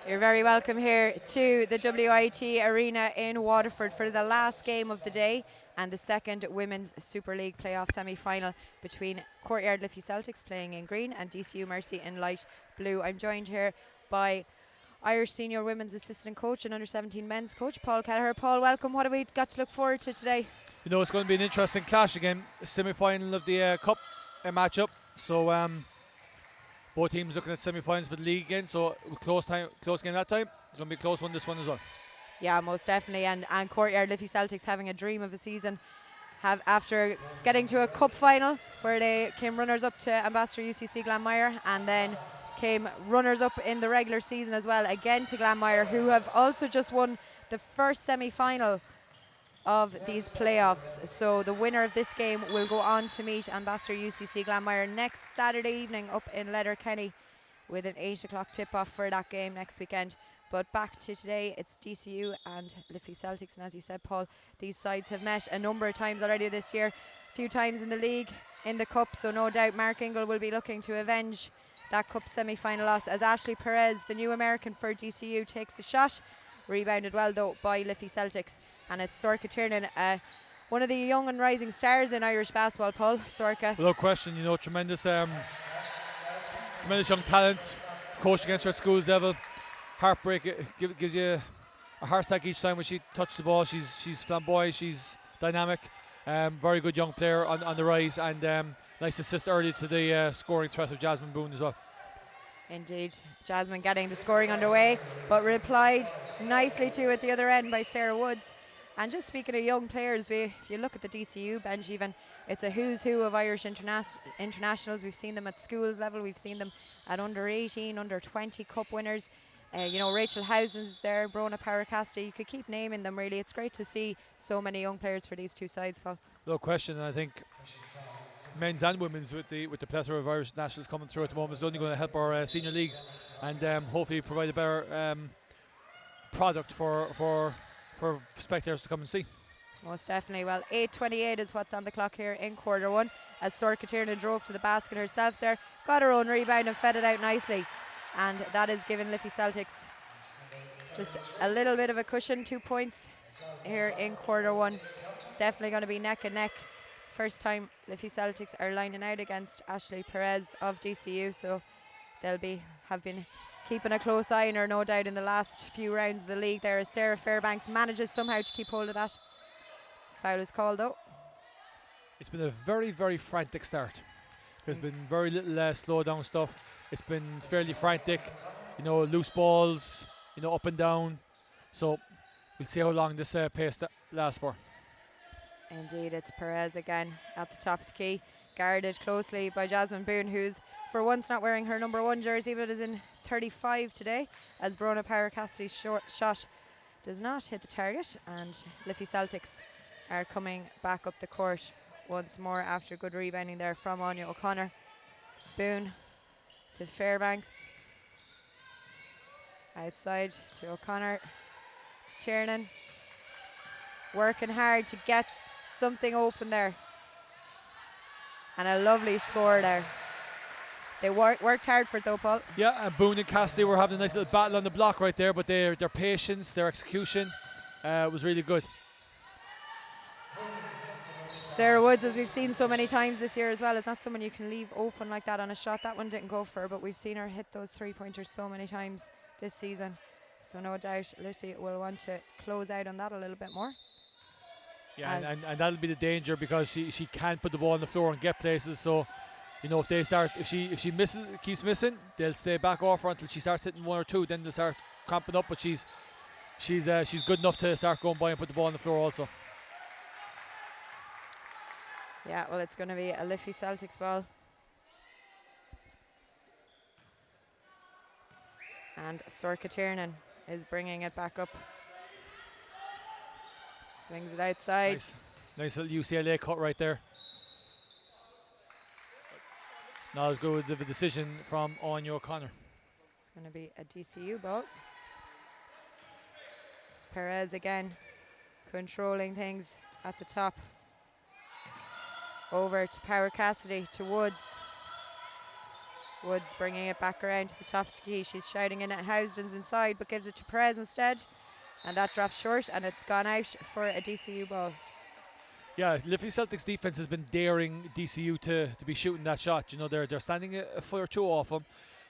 You're very welcome here to the WIT Arena in Waterford for the last game of the day and the second Women's Super League playoff semi-final between Courtyard Liffey Celtics playing in green and DCU Mercy in light blue. I'm joined here by Irish Senior Women's Assistant Coach and Under-17 Men's Coach, Paul Kelleher. Paul, welcome. What have we got to look forward to today? You know, it's going to be an interesting clash again, semi-final of the Cup matchup. So both teams looking at semi-finals for the league again. So close game that time. It's going to be a close one this one as well. Yeah, most definitely. And Courtyard Liffey Celtics having a dream of a season. After getting to a cup final where they came runners-up to Ambassador UCC Glanmire and then came runners-up in the regular season as well, again to Glanmire, who have also just won the first semi-final of these playoffs. So the winner of this game will go on to meet Ambassador UCC Glanmire next Saturday evening up in Letterkenny with an 8 o'clock tip-off for that game next weekend. But back to today, it's DCU and Liffey Celtics, and as you said, Paul, these sides have met a number of times already this year, a few times in the league, in the cup, so no doubt Mark Ingle will be looking to avenge that cup semi-final loss as Ashley Perez, the new American for DCU, takes a shot. Rebounded well though by Liffey Celtics, and it's Sorka Tiernan, one of the young and rising stars in Irish basketball, Paul. Sorka. Without question, you know, tremendous young talent, coached against her at schools level. Heartbreak, it gives you a heart attack each time when she touches the ball. She's flamboyant, she's dynamic, very good young player on the rise, and nice assist early to the scoring threat of Jasmine Boone as well. Indeed, Jasmine getting the scoring underway, but replied nicely to at the other end by Sarah Woods. And just speaking of young players, if you look at the DCU bench even, it's a who's who of Irish internationals. We've seen them at schools level, we've seen them at under 18, under 20 cup winners. You know, Rachel Housen's there, Brona Paracasti, you could keep naming them really. It's great to see so many young players for these two sides, Paul. No question, and I think men's and women's with the plethora of Irish nationals coming through at the moment is only going to help our senior leagues and hopefully provide a better product for spectators to come and see. Most definitely. Well, 8:28 is what's on the clock here in quarter one as Sorka Tiernan drove to the basket herself there, got her own rebound and fed it out nicely, and that has given Liffey Celtics just a little bit of a cushion. 2 points here in quarter one. It's definitely going to be neck and neck. First time Liffey Celtics are lining out against Ashley Perez of DCU, so they'll have been keeping a close eye on her, no doubt, in the last few rounds of the league there, as Sarah Fairbanks manages somehow to keep hold of that. Foul is called though. It's been a very, very frantic start. There's been very little slow down stuff. It's been fairly frantic, you know, loose balls, you know, up and down. So we'll see how long this pace lasts for. Indeed, it's Perez again at the top of the key, guarded closely by Jasmine Boone, who's for once not wearing her number 1 jersey, but is in 35 today, as Brona Paracasti's shot does not hit the target, and Liffey Celtics are coming back up the court once more after good rebounding there from Anya O'Connor. Boone to Fairbanks, outside to O'Connor, to Tiernan, working hard to get something open there, and a lovely score there. They worked hard for it though, Paul. Yeah, and Boone and Cassidy were having a nice little battle on the block right there, but their patience, their execution was really good. Sarah Woods, as we've seen so many times this year as well, is not someone you can leave open like that on a shot. That one didn't go for her, but we've seen her hit those 3-pointers so many times this season. So no doubt Liffey will want to close out on that a little bit more. Yeah, and that'll be the danger, because she can't put the ball on the floor and get places. So, you know, if she keeps missing, they'll stay back off her until she starts hitting 1 or 2. Then they'll start cramping up. But she's good enough to start going by and put the ball on the floor also. Yeah, well, it's going to be a Liffey Celtics ball. And Sorka Tiernan is bringing it back up. Swings it outside. Nice little UCLA cut right there. Not as good of a decision from Anya O'Connor. It's going to be a DCU ball. Perez again controlling things at the top. Over to Power Cassidy, to Woods. Woods bringing it back around to the top of the key. She's shouting in at Housden's inside, but gives it to Perez instead. And that drops short, and it's gone out for a DCU ball. Yeah, Liffey Celtics defense has been daring DCU to be shooting that shot. You know, they're standing a foot or two off them.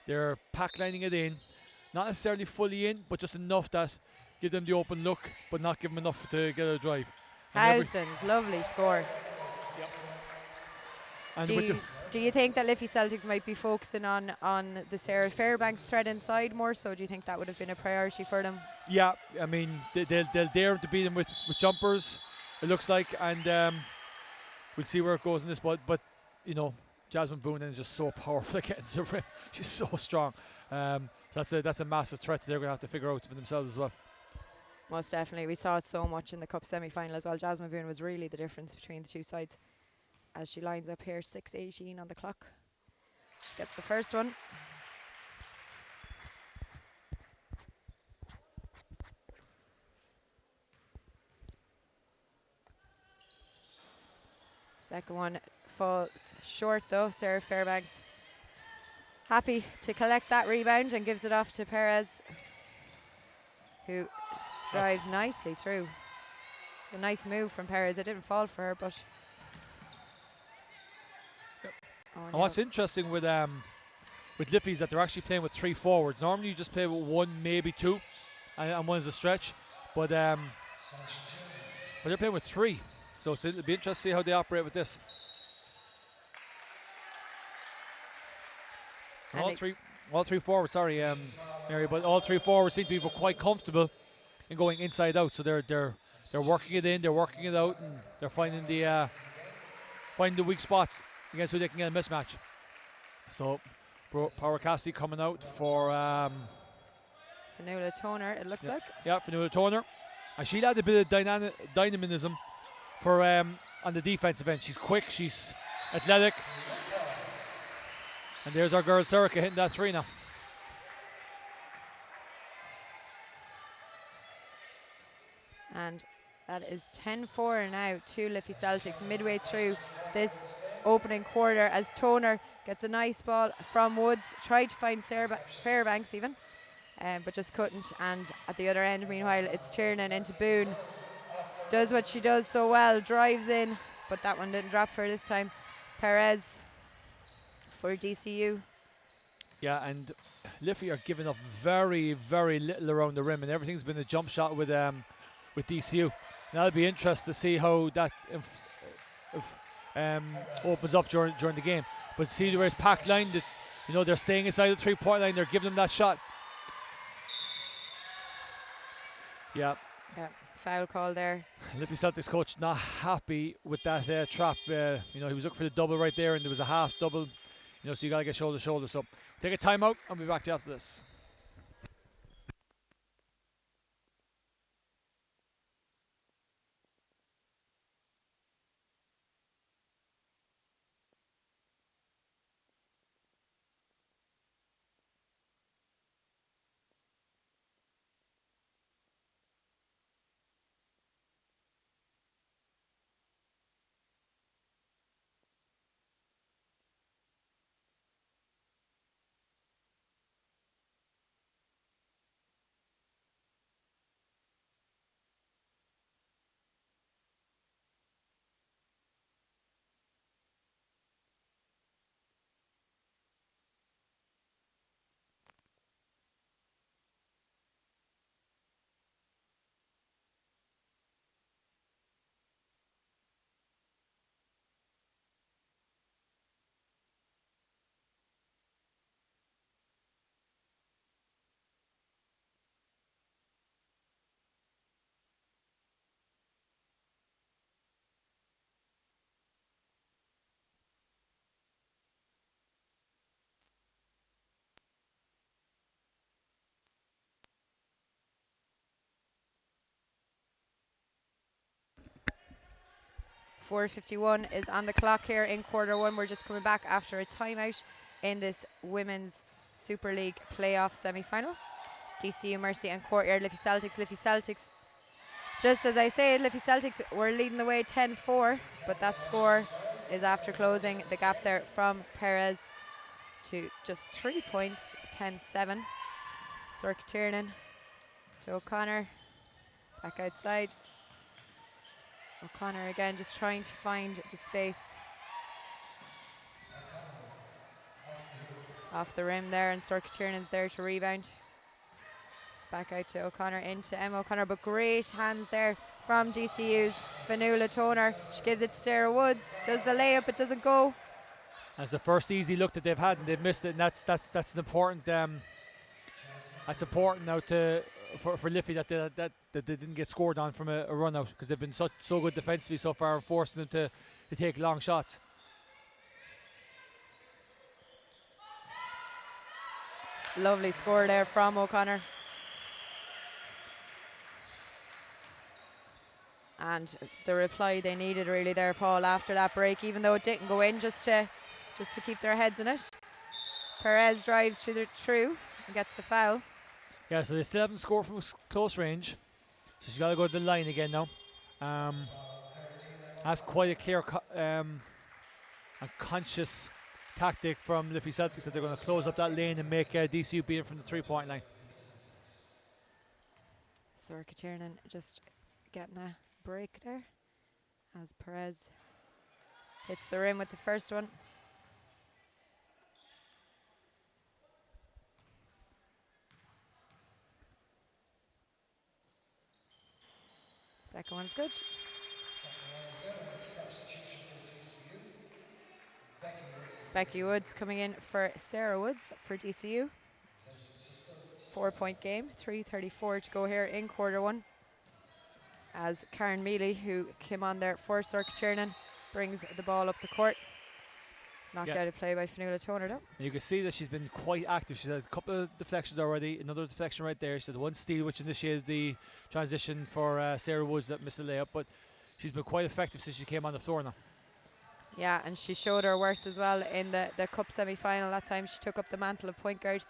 They're pack lining it in, not necessarily fully in, but just enough that give them the open look, but not give them enough to get a drive. Housden's lovely score. Yep. And do you think that Liffey Celtics might be focusing on the Sarah Fairbanks thread inside more so? Do you think that would have been a priority for them? Yeah, I mean, they'll dare to beat them with jumpers, it looks like, and we'll see where it goes in this. But you know, Jasmine Boone is just so powerful at getting to the rim. She's so strong. So that's a massive threat that they're going to have to figure out for themselves as well. Most definitely. We saw it so much in the Cup semi-final as well. Jasmine Boone was really the difference between the two sides. As she lines up here, 6:18 on the clock. She gets the first one. Second one falls short though. Sarah Fairbanks happy to collect that rebound and gives it off to Perez, who drives nicely through. It's a nice move from Perez. It didn't fall for her, but... Yep. Oh, and no. what's interesting with Liffey is that they're actually playing with 3 forwards. Normally you just play with 1, maybe 2, and 1 is a stretch. But they're playing with 3. So it'll be interesting to see how they operate with this. All three forwards, sorry, Mary, but all 3 forwards seem to be quite comfortable in going inside out. So they're working it in, they're working it out, and they're finding the weak spots against who they can get a mismatch. So Power Cassidy coming out for Fanula Toner, it looks like. Yeah, Fanula Toner, and she'll add a bit of dynamism for on the defensive end. She's quick, she's athletic. And there's our girl Serica hitting that 3 now. And that is 10-4 now to Liffey Celtics midway through this opening quarter as Toner gets a nice ball from Woods. Tried to find Fairbanks even, but just couldn't. And at the other end, meanwhile, it's Tiernan into Boone. Does what she does so well, drives in, but that one didn't drop for her this time. Perez for DCU. Yeah, and Liffey are giving up very, very little around the rim, and everything's been a jump shot with DCU. Now it'll be interesting to see how that opens up during the game. But see where it's packed line, that you know they're staying inside the 3-point line. They're giving them that shot. Yeah. Yeah. Foul call there. Liffey Celtics coach not happy with that trap. You know, he was looking for the double right there, and there was a half double. You know, so you gotta get shoulder to shoulder. So take a timeout. I'll be back to you after this. .451 is on the clock here in quarter 1. We're just coming back after a timeout in this Women's Super League playoff semi-final. DCU Mercy and Courtyard Liffey Celtics. Liffey Celtics, just as I said, Liffey Celtics were leading the way 10-4, but that score is after closing the gap there from Perez. to just 3 points, 10-7. Sorka Tiernan to O'Connor, back outside. O'Connor again just trying to find the space. Off the rim there, and Sorka Tiernan's there to rebound. Back out to O'Connor, into Emma O'Connor, but great hands there from DCU's Fionnuala Toner. She gives it to Sarah Woods, does the layup, it doesn't go. That's the first easy look that they've had, and they've missed it, and that's an important. That's important now for Liffey that they didn't get scored on from a run out, because they've been so good defensively so far, and forcing them to take long shots. Lovely score there from O'Connor. And the reply they needed really there, Paul, after that break, even though it didn't go in, just to keep their heads in it. Perez drives through and gets the foul. Yeah, so they still haven't scored from close range, so she's got to go to the line again now. That's quite a clear and conscious tactic from Liffey Celtics, that they're going to close up that lane and make DCU beat it from the 3-point line. Sorka Tiernan just getting a break there as Perez hits the rim with the first one. Second one's good. Becky Woods coming in for Sarah Woods for DCU. 4-point game, 3:34 to go here in quarter one. As Karen Mealy, who came on there for Sorka Tiernan, brings the ball up the court. It's knocked out of play by Fionnuala Toner though. You can see that she's been quite active. She's had a couple of deflections already, another deflection right there. She had one steal which initiated the transition for Sarah Woods that missed the layup, but she's been quite effective since she came on the floor now. Yeah, and she showed her worth as well in the cup semi-final. That time she took up the mantle of point guard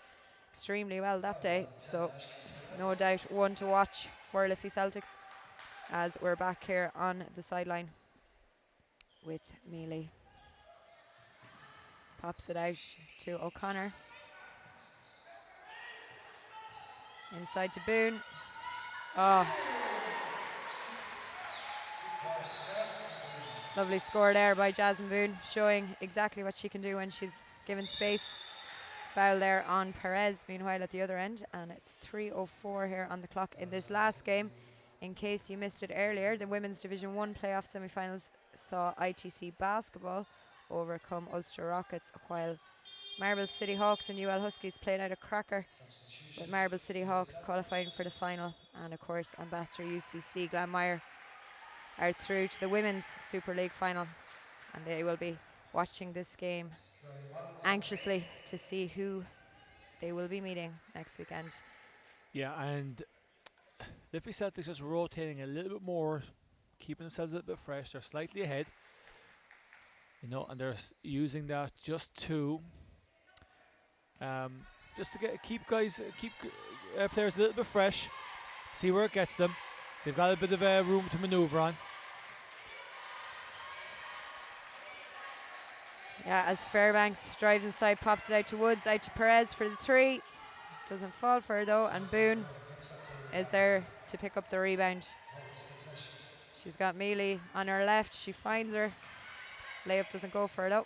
extremely well that day, so no doubt one to watch for Liffey Celtics, as we're back here on the sideline with Mealy. Pops it out to O'Connor. Inside to Boone. Oh. Lovely score there by Jasmine Boone, showing exactly what she can do when she's given space. Foul there on Perez, meanwhile at the other end, and it's 3:04 here on the clock in this last game. In case you missed it earlier, the Women's Division 1 playoff semi-finals saw ITC Basketball overcome Ulster Rockets, while Marble City Hawks and UL Huskies played out a cracker, with Marble City Hawks qualifying for the final, and of course Ambassador UCC Glanmire are through to the Women's Super League final, and they will be watching this game anxiously to see who they will be meeting next weekend. Yeah, and Liffey Celtics just rotating a little bit more, keeping themselves a little bit fresh. They're slightly ahead, you know, and they're using that just to keep players a little bit fresh, see where it gets them. They've got a bit of room to maneuver on. Yeah, as Fairbanks drives inside, pops it out to Woods, out to Perez for the three. Doesn't fall for her though, and Boone is there to pick up the rebound. She's got Mealy on her left, she finds her. Layup doesn't go for her though.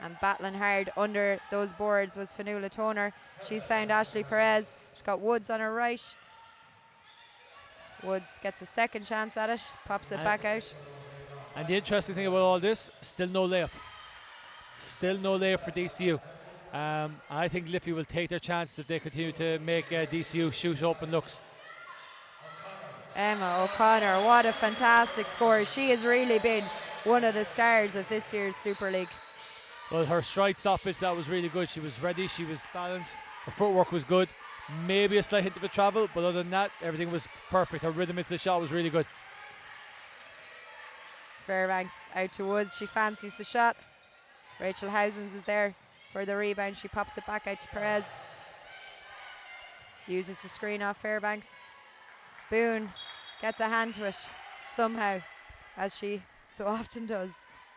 And battling hard under those boards was Fionnuala Toner. She's found Ashley Perez. She's got Woods on her right. Woods gets a second chance at it, pops it back out. And the interesting thing about all this, still no layup. Still no layup for DCU. I think Liffey will take their chance if they continue to make DCU shoot open looks. Emma O'Connor, what a fantastic score. She has really been one of the stars of this year's Super League. Well, her stride stoppage, that was really good. She was ready, she was balanced, her footwork was good. Maybe a slight hint of a travel, but other than that, everything was perfect. Her rhythm into the shot was really good. Fairbanks out to Woods, she fancies the shot. Rachel Housens is there for the rebound. She pops it back out to Perez. Uses the screen off Fairbanks. Boone gets a hand to it somehow, as she so often does.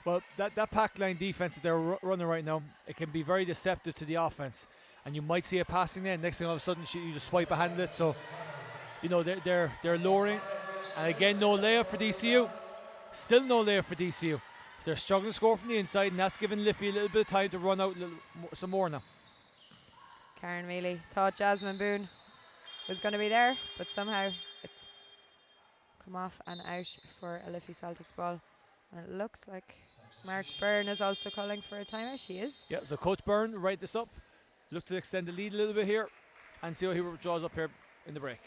Well, that pack line defense that they're running right now, it can be very deceptive to the offense. And you might see a passing there, next thing all of a sudden you just swipe a hand it. So, they're lowering. And again, no layup for DCU. Still no layup for DCU. So they're struggling to score from the inside, and that's giving Liffey a little bit of time to run out some more now. Karen Mealy thought Jasmine Boone was going to be there, but somehow it's come off and out for a Liffey Celtics ball. And it looks like Mark Byrne is also calling for a timeout. She is. Yeah, so Coach Byrne, write this up. Look to extend the lead a little bit here and see what he draws up here in the break.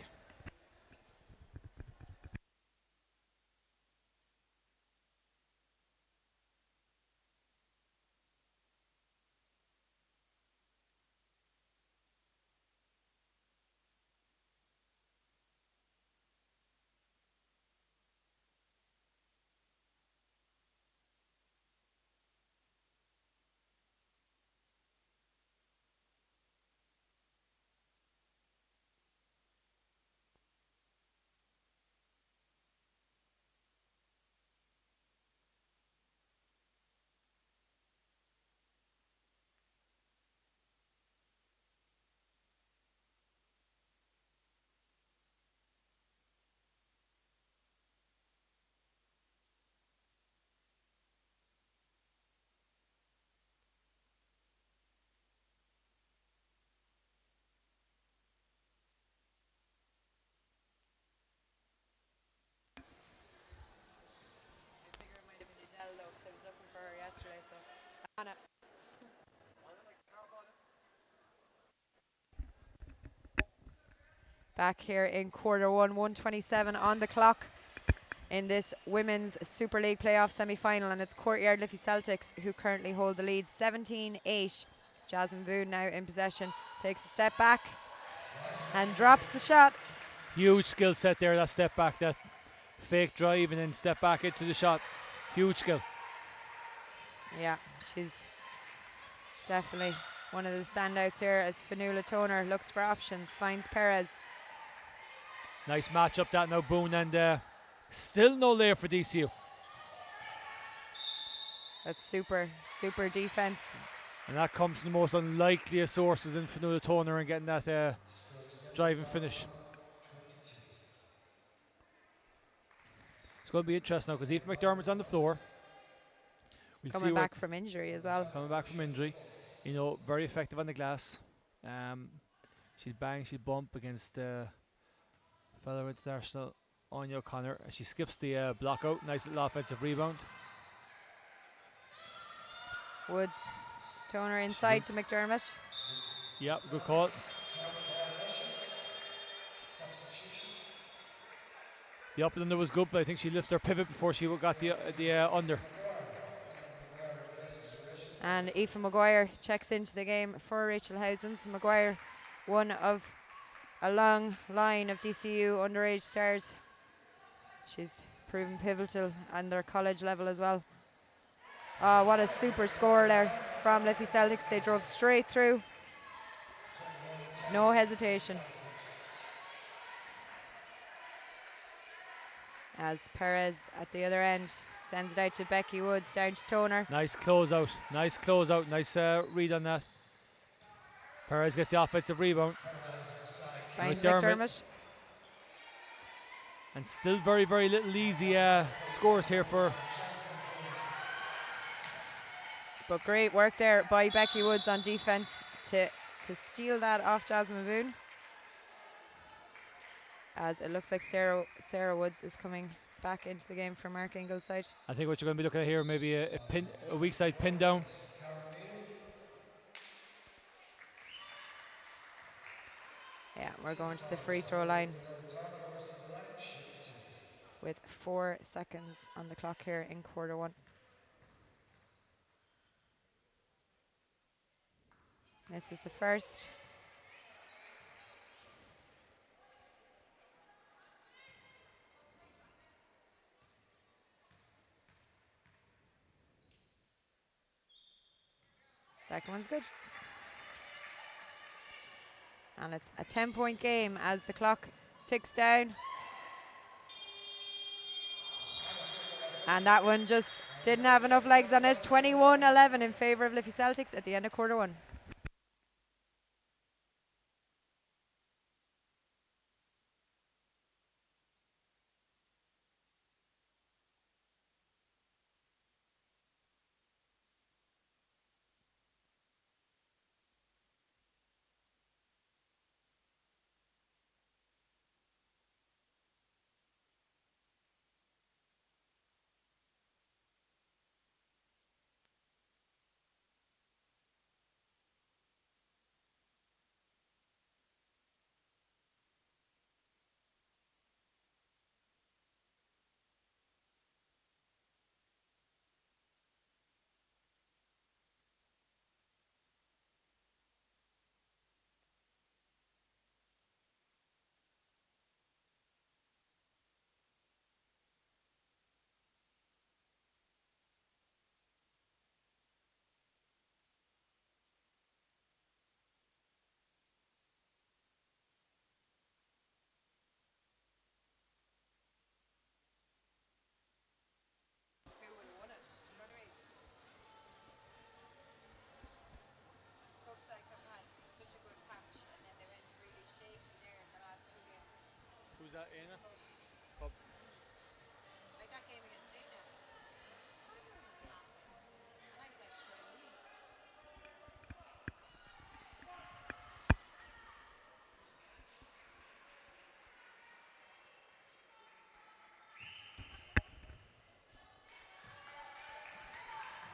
Back here in quarter one, 1:27 on the clock in this Women's Super League playoff semi-final, and it's Courtyard Liffey Celtics who currently hold the lead 17-8. Jasmine Boone now in possession, takes a step back and drops the shot. Huge skill set there, that step back, that fake drive and then step back into the shot. Huge skill. Yeah, she's definitely one of the standouts here as Fionnuala Toner looks for options, finds Perez. Nice matchup that now, Boone, and still no layup for DCU. That's super defense. And that comes from the most unlikely of sources in Fionnuala Toner and getting that drive and finish. It's going to be interesting now because Aoife McDermott's on the floor. Coming back from injury as well. Coming back from injury. Very effective on the glass. She'll bang, she'll bump against fellow international Anya O'Connor. She skips the block out. Nice little offensive rebound. Woods, Toner inside to McDermott. Yep, good call. The up and under was good, but I think she lifts her pivot before she got the under. And Aoife Maguire checks into the game for Rachel Housens. Maguire, one of a long line of DCU underage stars. She's proven pivotal on their college level as well. Oh, what a super score there from Liffey Celtics. They drove straight through. No hesitation. As Perez at the other end sends it out to Becky Woods, down to Toner. Nice closeout. Nice read on that. Perez gets the offensive rebound. Finds McDermott. And still very, very little easy scores here for. But great work there by Becky Woods on defense to steal that off Jasmine Boone. As it looks like Sarah Woods is coming back into the game for Mark Ingleside. I think what you're going to be looking at here, maybe a weak side pin down. Yeah, we're going to the free throw line with 4 seconds on the clock here in quarter one. This is the first. Second one's good. And it's a 10-point game as the clock ticks down. And that one just Didn't have enough legs on it. 21-11 in favour of Liffey Celtics at the end of quarter one. Who's that, Anna? Like that game against England.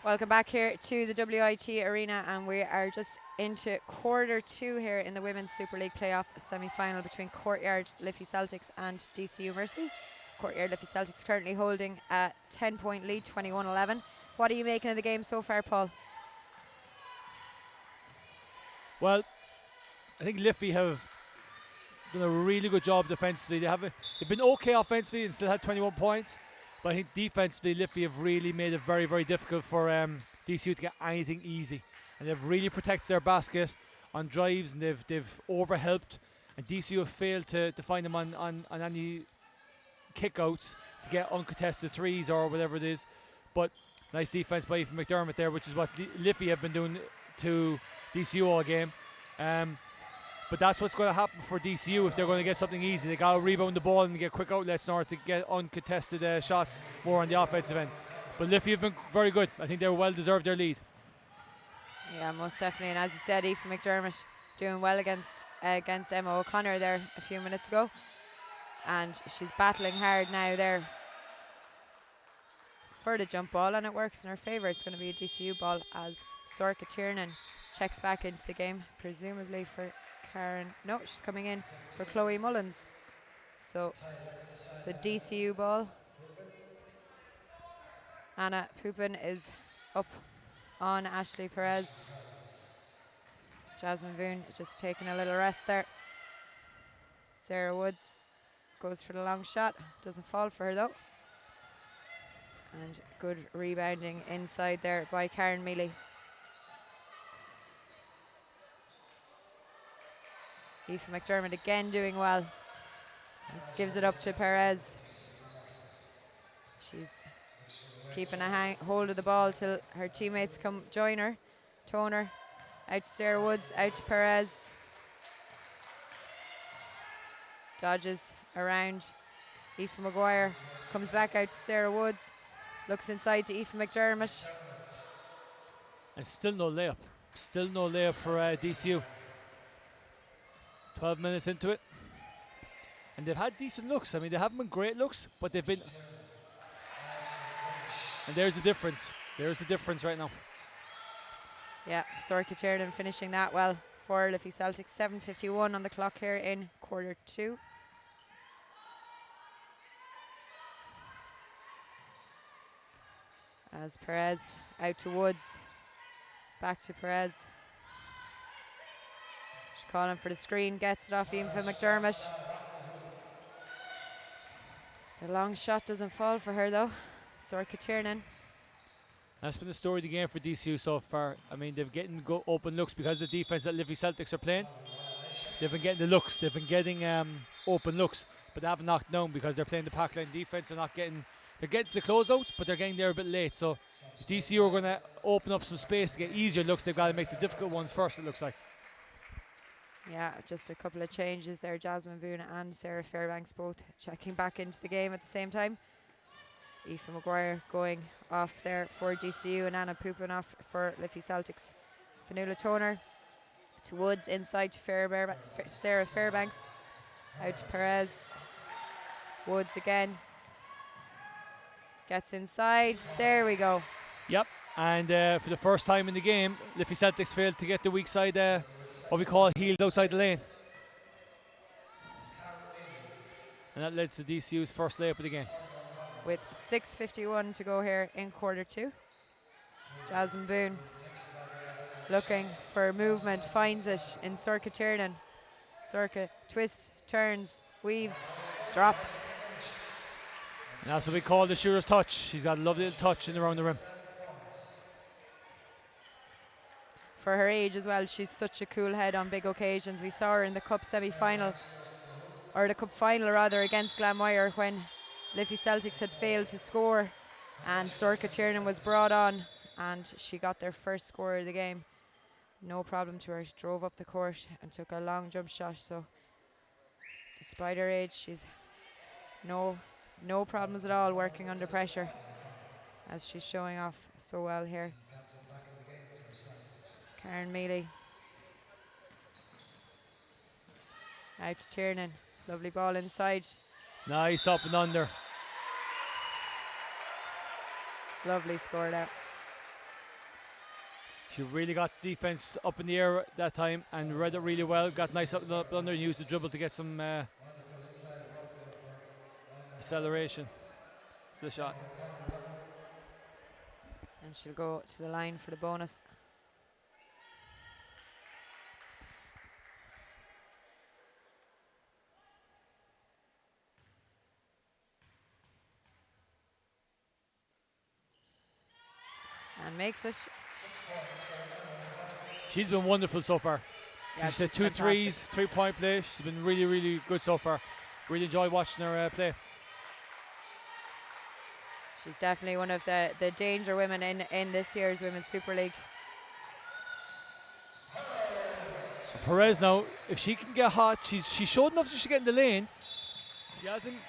Welcome back here to the WIT Arena, and we are just into quarter two here in the Women's Super League playoff semi-final between Courtyard Liffey Celtics and DCU Mercy. Courtyard Liffey Celtics currently holding a 10-point lead, 21-11. What are you making of the game so far, Paul? Well, I think Liffey have done a really good job defensively. They've been okay offensively and still had 21 points. But I think defensively, Liffey have really made it very, very difficult for DCU to get anything easy. And they've really protected their basket on drives, and they've overhelped. And DCU have failed to find them on any kickouts to get uncontested threes or whatever it is. But nice defense by Ethan McDermott there, which is what Liffey have been doing to DCU all game. But that's what's going to happen for DCU if they're going to get something easy. They got to rebound the ball and get quick outlets in order to get uncontested shots more on the offensive end. But Liffey have been very good. I think they well deserved their lead. Yeah, most definitely. And as you said, Ethan McDermott doing well against Emma O'Connor there a few minutes ago. And she's battling hard now there for the jump ball, and it works in her favour. It's going to be a DCU ball as Sorka Tiernan checks back into the game, presumably for Karen. No, she's coming in for Chloe Mullins. So the DCU ball. Anna Pupin is up on Ashley Perez. Jasmine Boone just taking a little rest there. Sarah Woods goes for the long shot. Doesn't fall for her though. And good rebounding inside there by Karen Mealy. Aoife McDermott again doing well. Gives it up to Perez. She's keeping a hold of the ball till her teammates come join her. Toner out to Sarah Woods, out to Perez. Dodges around Aoife Maguire. Comes back out to Sarah Woods. Looks inside to Aoife McDermott. And still no layup. Still no layup for DCU. 12 minutes into it. And they've had decent looks. I mean, they haven't been great looks, but they've been... And there's the difference. There's the difference right now. Yeah, Sorka Tiernan finishing that well for Liffey Celtics. 7:51 on the clock here in quarter two. As Perez out to Woods. Back to Perez. She's calling for the screen, gets it off Aoife McDermott. The long shot doesn't fall for her though. Sorka Tiernan. That's been the story of the game for DCU so far. I mean, they've getting open looks because of the defense that Liffey Celtics are playing. They've been getting the looks. They've been getting open looks, but they haven't knocked down because they're playing the pack line defense. They're not getting they're getting to the closeouts, but they're getting there a bit late. So if DCU are going to open up some space to get easier looks, they've got to make the difficult ones first, it looks like. Yeah, just a couple of changes there. Jasmine Boone and Sarah Fairbanks both checking back into the game at the same time. Aoife Maguire going off there for DCU and Anna Poopin off for Liffey Celtics. Fanula Toner to Woods, inside to Sarah Fairbanks. Out to Perez. Woods again. Gets inside. There we go. Yep. And for the first time in the game, Liffey Celtics failed to get the weak side, what we call heels outside the lane. And that led to DCU's first layup of the game. With 6:51 to go here in quarter two. Jasmine Boone looking for movement, finds it in Sorka Tiernan. Sorka twists, turns, weaves, drops. And that's what we call the shooter's touch. She's got a lovely little touch in around the rim. For her age as well, she's such a cool head on big occasions. We saw her in the cup semi-final, or the cup final rather, against Glanmire when Liffey Celtics had failed to score and Sorka Tiernan was brought on and she got their first score of the game. No problem to her. She drove up the court and took a long jump shot. So despite her age, she's no problems at all working under pressure, as she's showing off so well here. Karen Mealy. Out to Tiernan. Lovely ball inside. Nice up and under. Lovely score there. She really got defense up in the air that time and read it really well. Got nice up and under and used the dribble to get some acceleration to the shot. And she'll go to the line for the bonus. And makes it. She's been wonderful so far. Yeah, she's had 2 fantastic. threes, 3-point play. She's been really, really good so far. Really enjoy watching her play. She's definitely one of the danger women in this year's Women's Super League. Perez now, if she can get hot, she showed enough that she get in the lane.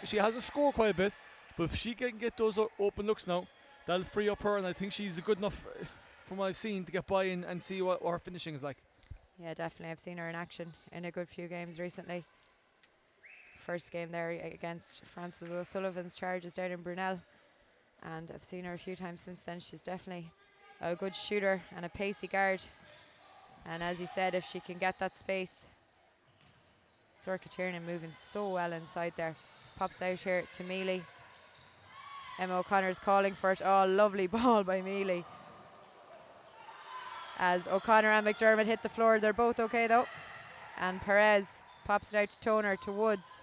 She hasn't scored quite a bit, but if she can get those open looks now, that'll free up her, and I think she's good enough, from what I've seen, to get by and see what her finishing is like. Yeah, definitely. I've seen her in action in a good few games recently. First game there against Frances O'Sullivan's Charges down in Brunel, and I've seen her a few times since then. She's definitely a good shooter and a pacey guard. And as you said, if she can get that space, Sorka Tiernan moving so well inside there. Pops out here to Mealy. Emma O'Connor's calling for it. Oh, lovely ball by Mealy. As O'Connor and McDermott hit the floor. They're both okay though. And Perez pops it out to Toner to Woods.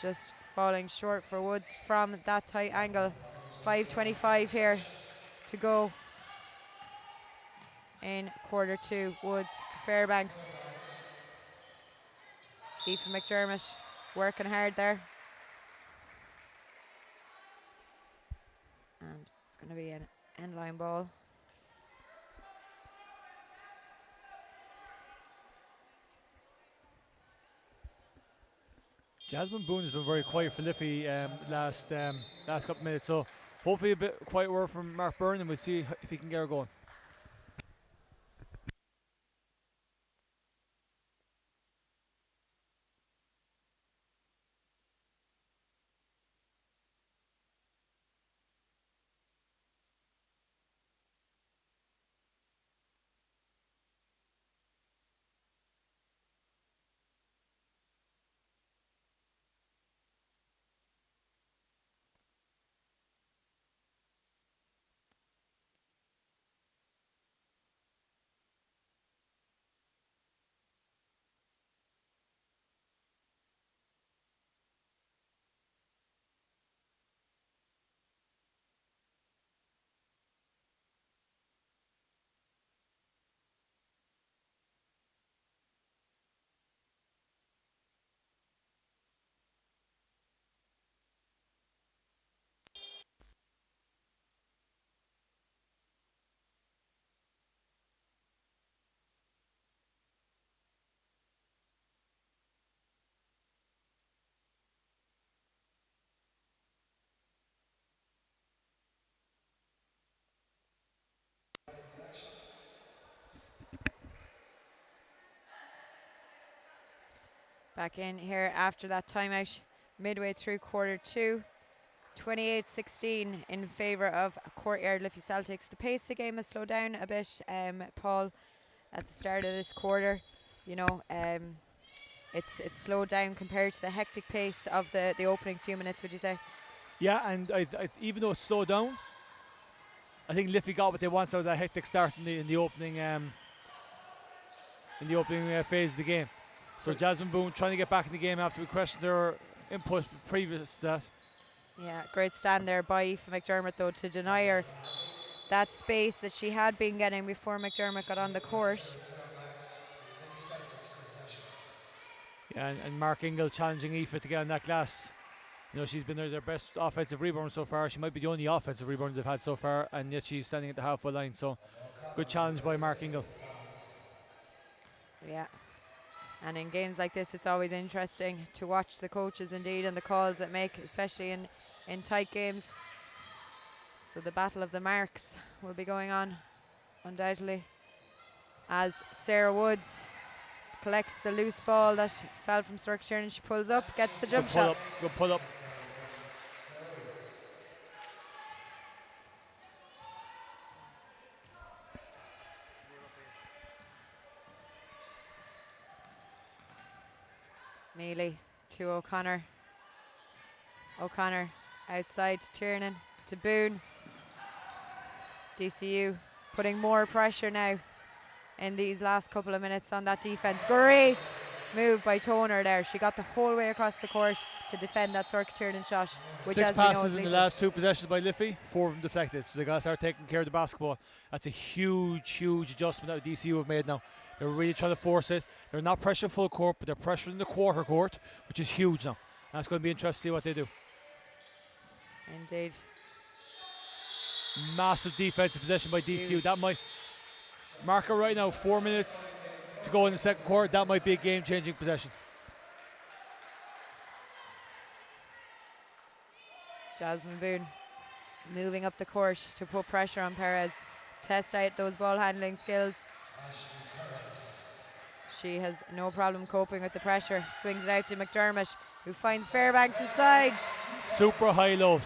Just falling short for Woods from that tight angle. 5:25 here to go in quarter two. Woods to Fairbanks. Aoife McDermott working hard there. And it's going to be an end line ball. Jasmine Boone has been very quiet for Liffey last couple of minutes, so hopefully a bit quiet word from Mark Byrne, and we'll see if he can get her going. Back in here after that timeout, midway through quarter 2. 28-16 in favour of Courtyard Liffey Celtics. The pace of the game has slowed down a bit, Paul, at the start of this quarter. You know, it's slowed down compared to the hectic pace of the opening few minutes, would you say? Yeah, and I even though it's slowed down, I think Liffey got what they wanted out of that hectic start in the opening phase of the game. So Jasmine Boone trying to get back in the game after we questioned their input previous to that. Yeah, great stand there by Aoife McDermott, though, to deny her that space that she had been getting before McDermott got on the court. Yeah, and Mark Ingle challenging Aoife to get on that glass. You know, she's been their best offensive rebounder so far. She might be the only offensive rebounder they've had so far, and yet she's standing at the halfway line. So, good challenge by Mark Ingle. Yeah. And in games like this, it's always interesting to watch the coaches indeed and the calls that make, especially in tight games. So the battle of the marks will be going on, undoubtedly, as Sarah Woods collects the loose ball that fell from Cirque Turn, and she pulls up, gets the jump shot. Good pull up. Mealy to O'Connor. O'Connor outside to Tiernan, to Boone. DCU putting more pressure now in these last couple of minutes on that defense. Great move by Toner there. She got the whole way across the court to defend that Cirque Tiernan shot. Which 6 passes in the last 2 possessions by Liffey, 4 of them deflected. So they got to start taking care of the basketball. That's a huge adjustment that DCU have made now. They're really trying to force it. They're not pressuring full court, but they're pressuring the quarter court, which is huge now. And it's going to be interesting to see what they do. Indeed. Massive defensive possession by DCU. Huge. That might marker right now, 4 minutes to go in the second quarter. That might be a game-changing possession. Jasmine Boone moving up the court to put pressure on Perez. Test out those ball handling skills. She has no problem coping with the pressure. Swings it out to McDermott, who finds Fairbanks inside. Super high low.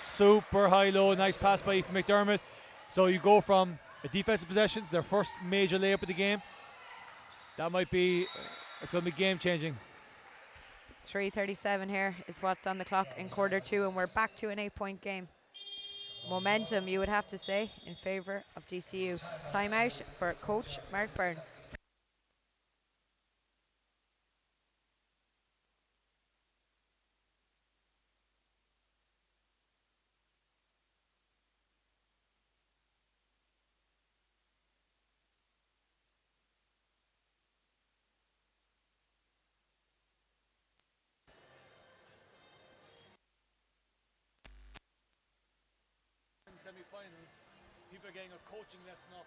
Nice pass by Aoife McDermott. So you go from a defensive possession to their first major layup of the game. That might be, it's going to be game changing. 3:37 here is what's on the clock in quarter 2, and we're back to an 8-point game. Momentum, you would have to say, in favour of DCU. Timeout for Coach Mark Byrne. Semi-finals, people are getting a coaching lesson off.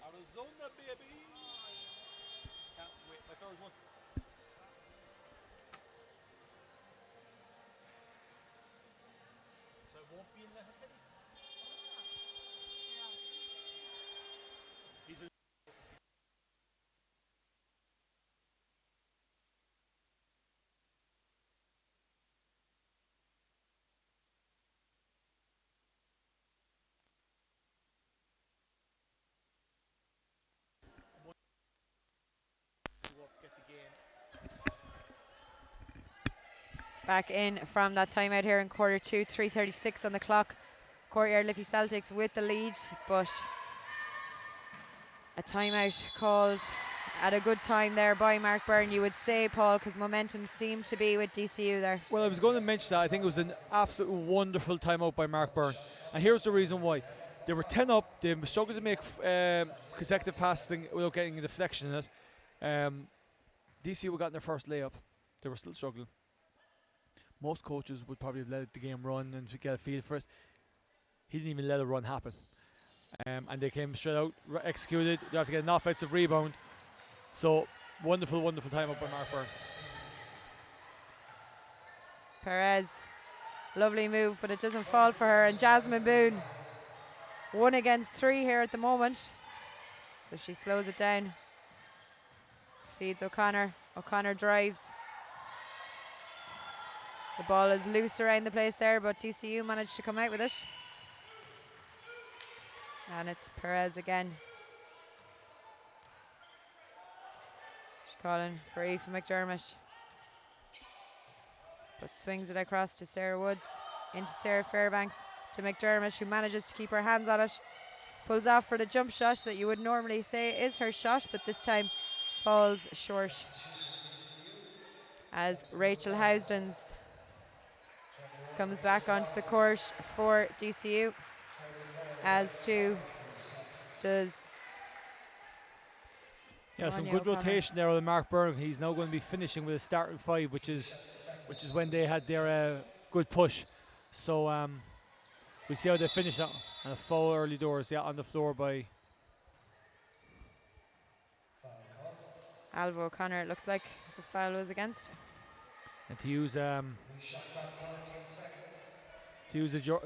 Arizona, baby! Can't wait. My third one. So I won't be in Letterkenny. He's been get the game. Back in from that timeout here in quarter 2, 3:36 on the clock. Courtyard Liffey Celtics with the lead, but a timeout called at a good time there by Mark Byrne, you would say, Paul, because momentum seemed to be with DCU there. Well, I was going to mention that. I think it was an absolute wonderful timeout by Mark Byrne. And here's the reason why. They were 10 up. They struggled to make consecutive passes without getting a deflection in it. DCU were getting their first layup. They were still struggling. Most coaches would probably have let the game run and get a feel for it. He didn't even let a run happen. And they came straight out, executed. They have to get an offensive rebound. So wonderful time up by Mark Byrne. Perez, lovely move, but it doesn't fall for her. And Jasmine Boone, 1 against 3 here at the moment. So she slows it down. Feeds O'Connor. O'Connor drives. The ball is loose around the place there, but DCU managed to come out with it. And it's Perez again. She's calling for Aoife McDermott. But swings it across to Sarah Woods. Into Sarah Fairbanks to McDermott, who manages to keep her hands on it. Pulls off for the jump shot that you would normally say is her shot, but this time falls short. As Rachel Housdens comes back onto the court for DCU, as too does some Anya good O'Connor. rotation there with Mark Byrne. He's now going to be finishing with a starting 5, which is when they had their good push. So we'll see how they finish that. And a foul early doors, on the floor by Alva O'Connor, it looks like the foul was against. And to use a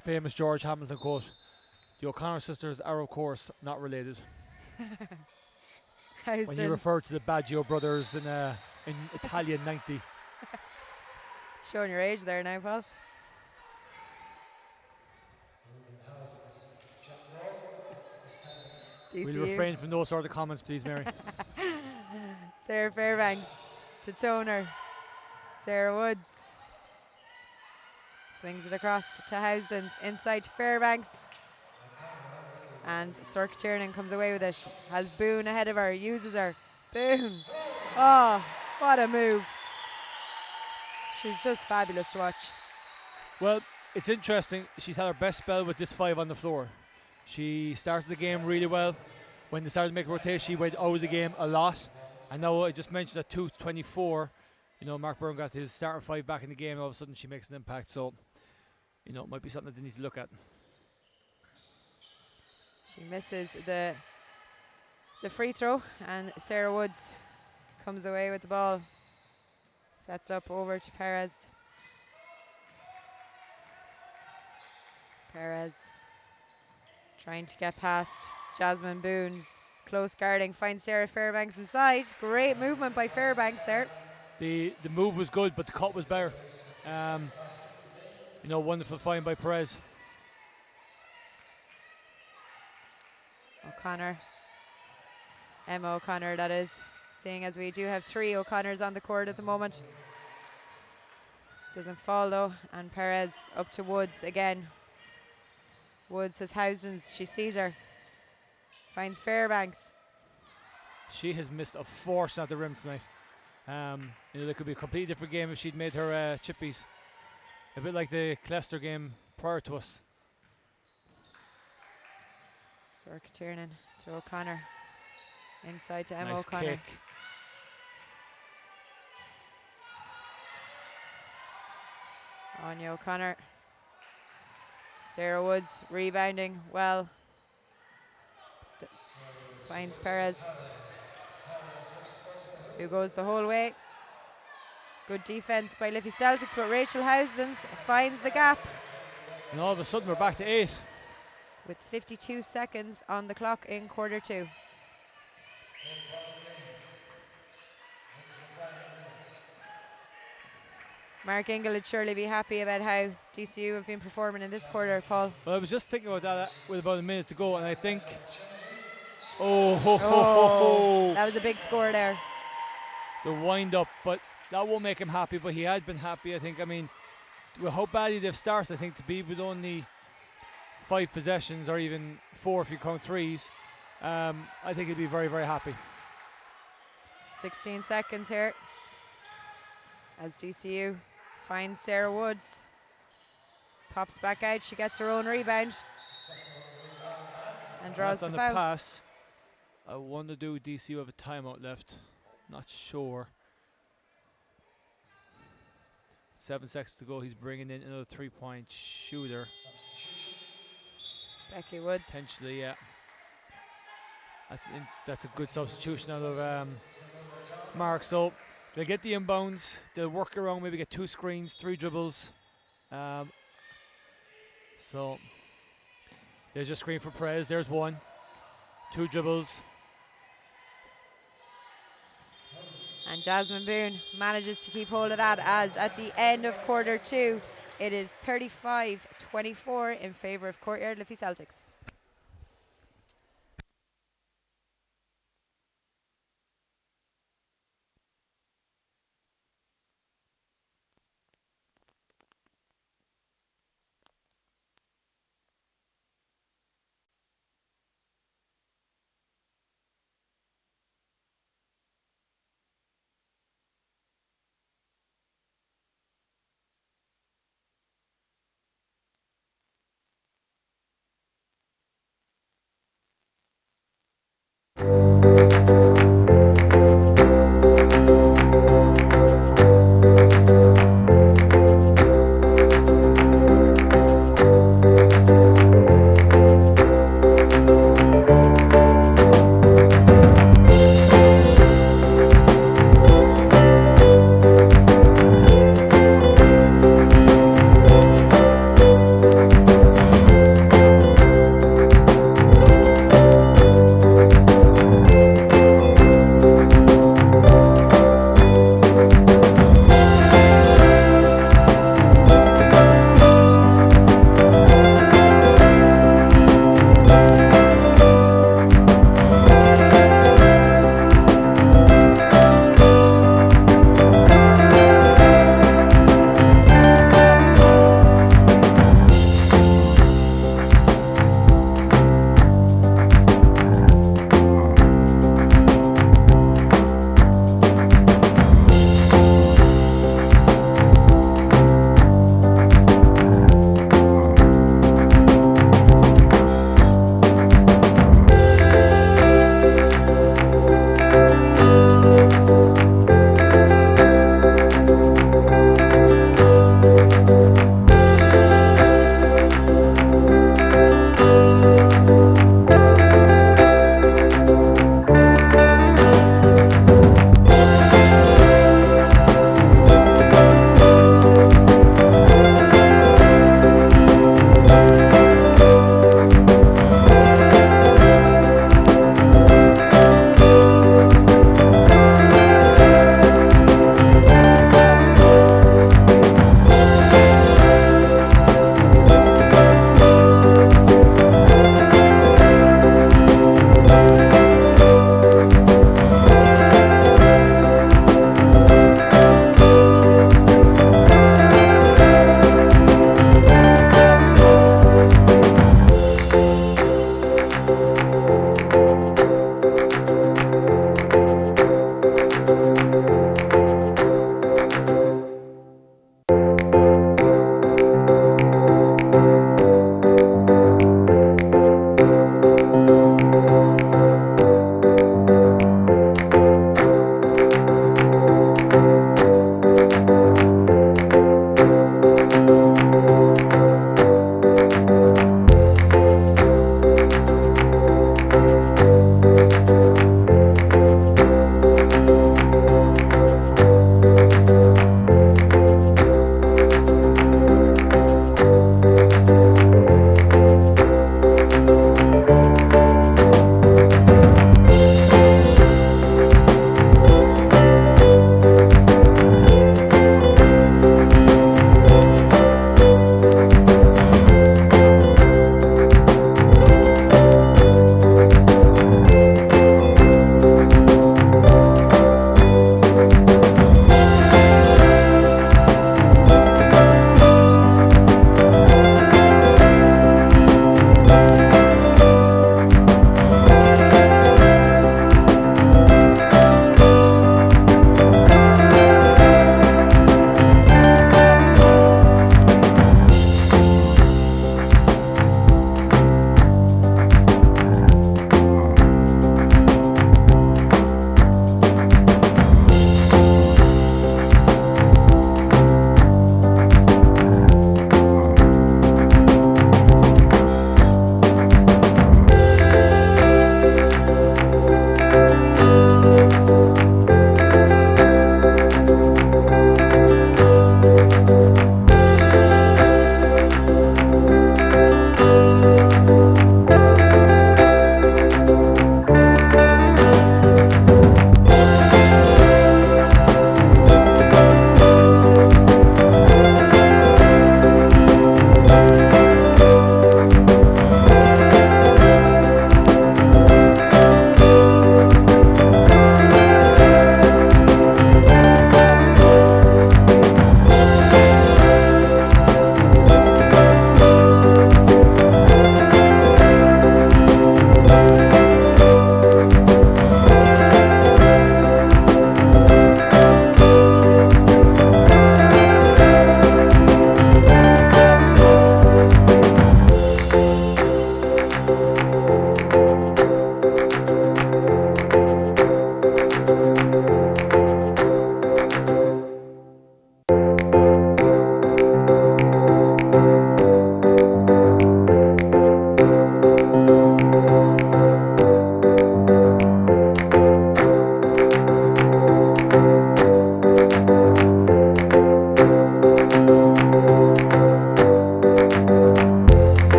famous George Hamilton quote, the O'Connor sisters are of course not related. When you refer to the Baggio brothers in Italian 90. Showing your age there now, Paul. DCU. We'll refrain from those sort of comments, please, Mary. Sarah Fairbanks to Toner. Sarah Woods swings it across to Housdens, inside to Fairbanks. And Cirque Tiernan comes away with it. Has Boone ahead of her, uses her. Boone. Oh, what a move. She's just fabulous to watch. Well, it's interesting. She's had her best spell with this 5 on the floor. She started the game really well. When they started to make rotation, she went out of the game a lot. And now I just mentioned at 2:24, Mark Byrne got his starting 5 back in the game, and all of a sudden she makes an impact. So, it might be something that they need to look at. She misses the free throw, and Sarah Woods comes away with the ball. Sets up over to Perez. Perez trying to get past Jasmine Boone's close guarding, finds Sarah Fairbanks inside. Great movement by Fairbanks there. The move was good, but the cut was better. Wonderful find by Perez. O'Connor. Emma O'Connor, that is. Seeing as we do have 3 O'Connors on the court at the moment. Doesn't fall though, and Perez up to Woods again. Woods has Housdens, she sees her. Finds Fairbanks. She has missed a force at the rim tonight. There could be a completely different game if she'd made her chippies. A bit like the Cleicester game prior to us. Cirque Tiernan to O'Connor. Inside to Emma Nice O'Connor. kick. Anya O'Connor. Sarah Woods rebounding well. Finds Perez, who goes the whole way. Good defense by Liffey Celtics, but Rachel Housdens finds the gap. And all of a sudden we're back to 8. With 52 seconds on the clock in quarter 2. Mark Ingle would surely be happy about how DCU have been performing in this quarter, Paul. Well, I was just thinking about that with about a minute to go, and I think, that was a big score there. The wind up, but that won't make him happy, but he had been happy, I think. I mean, with how badly they've started, I think, to be with only 5 possessions, or even 4 if you count threes, I think he'd be very, very happy. 16 seconds here as DCU finds Sarah Woods. Pops back out, she gets her own rebound and draws the on foul. The pass. I wonder, do DCU have a timeout left? Not sure. 7 seconds to go. He's bringing in another 3-point shooter. Becky Woods. Potentially, yeah. That's a good substitution out of mark. So they'll get the inbounds. They'll work around, maybe get 2 screens, 3 dribbles. So there's a screen for Perez. There's 1, 2 dribbles. And Jasmine Boone manages to keep hold of that, as at the end of quarter 2, it is 35-24 in favour of Courtyard Liffey Celtics.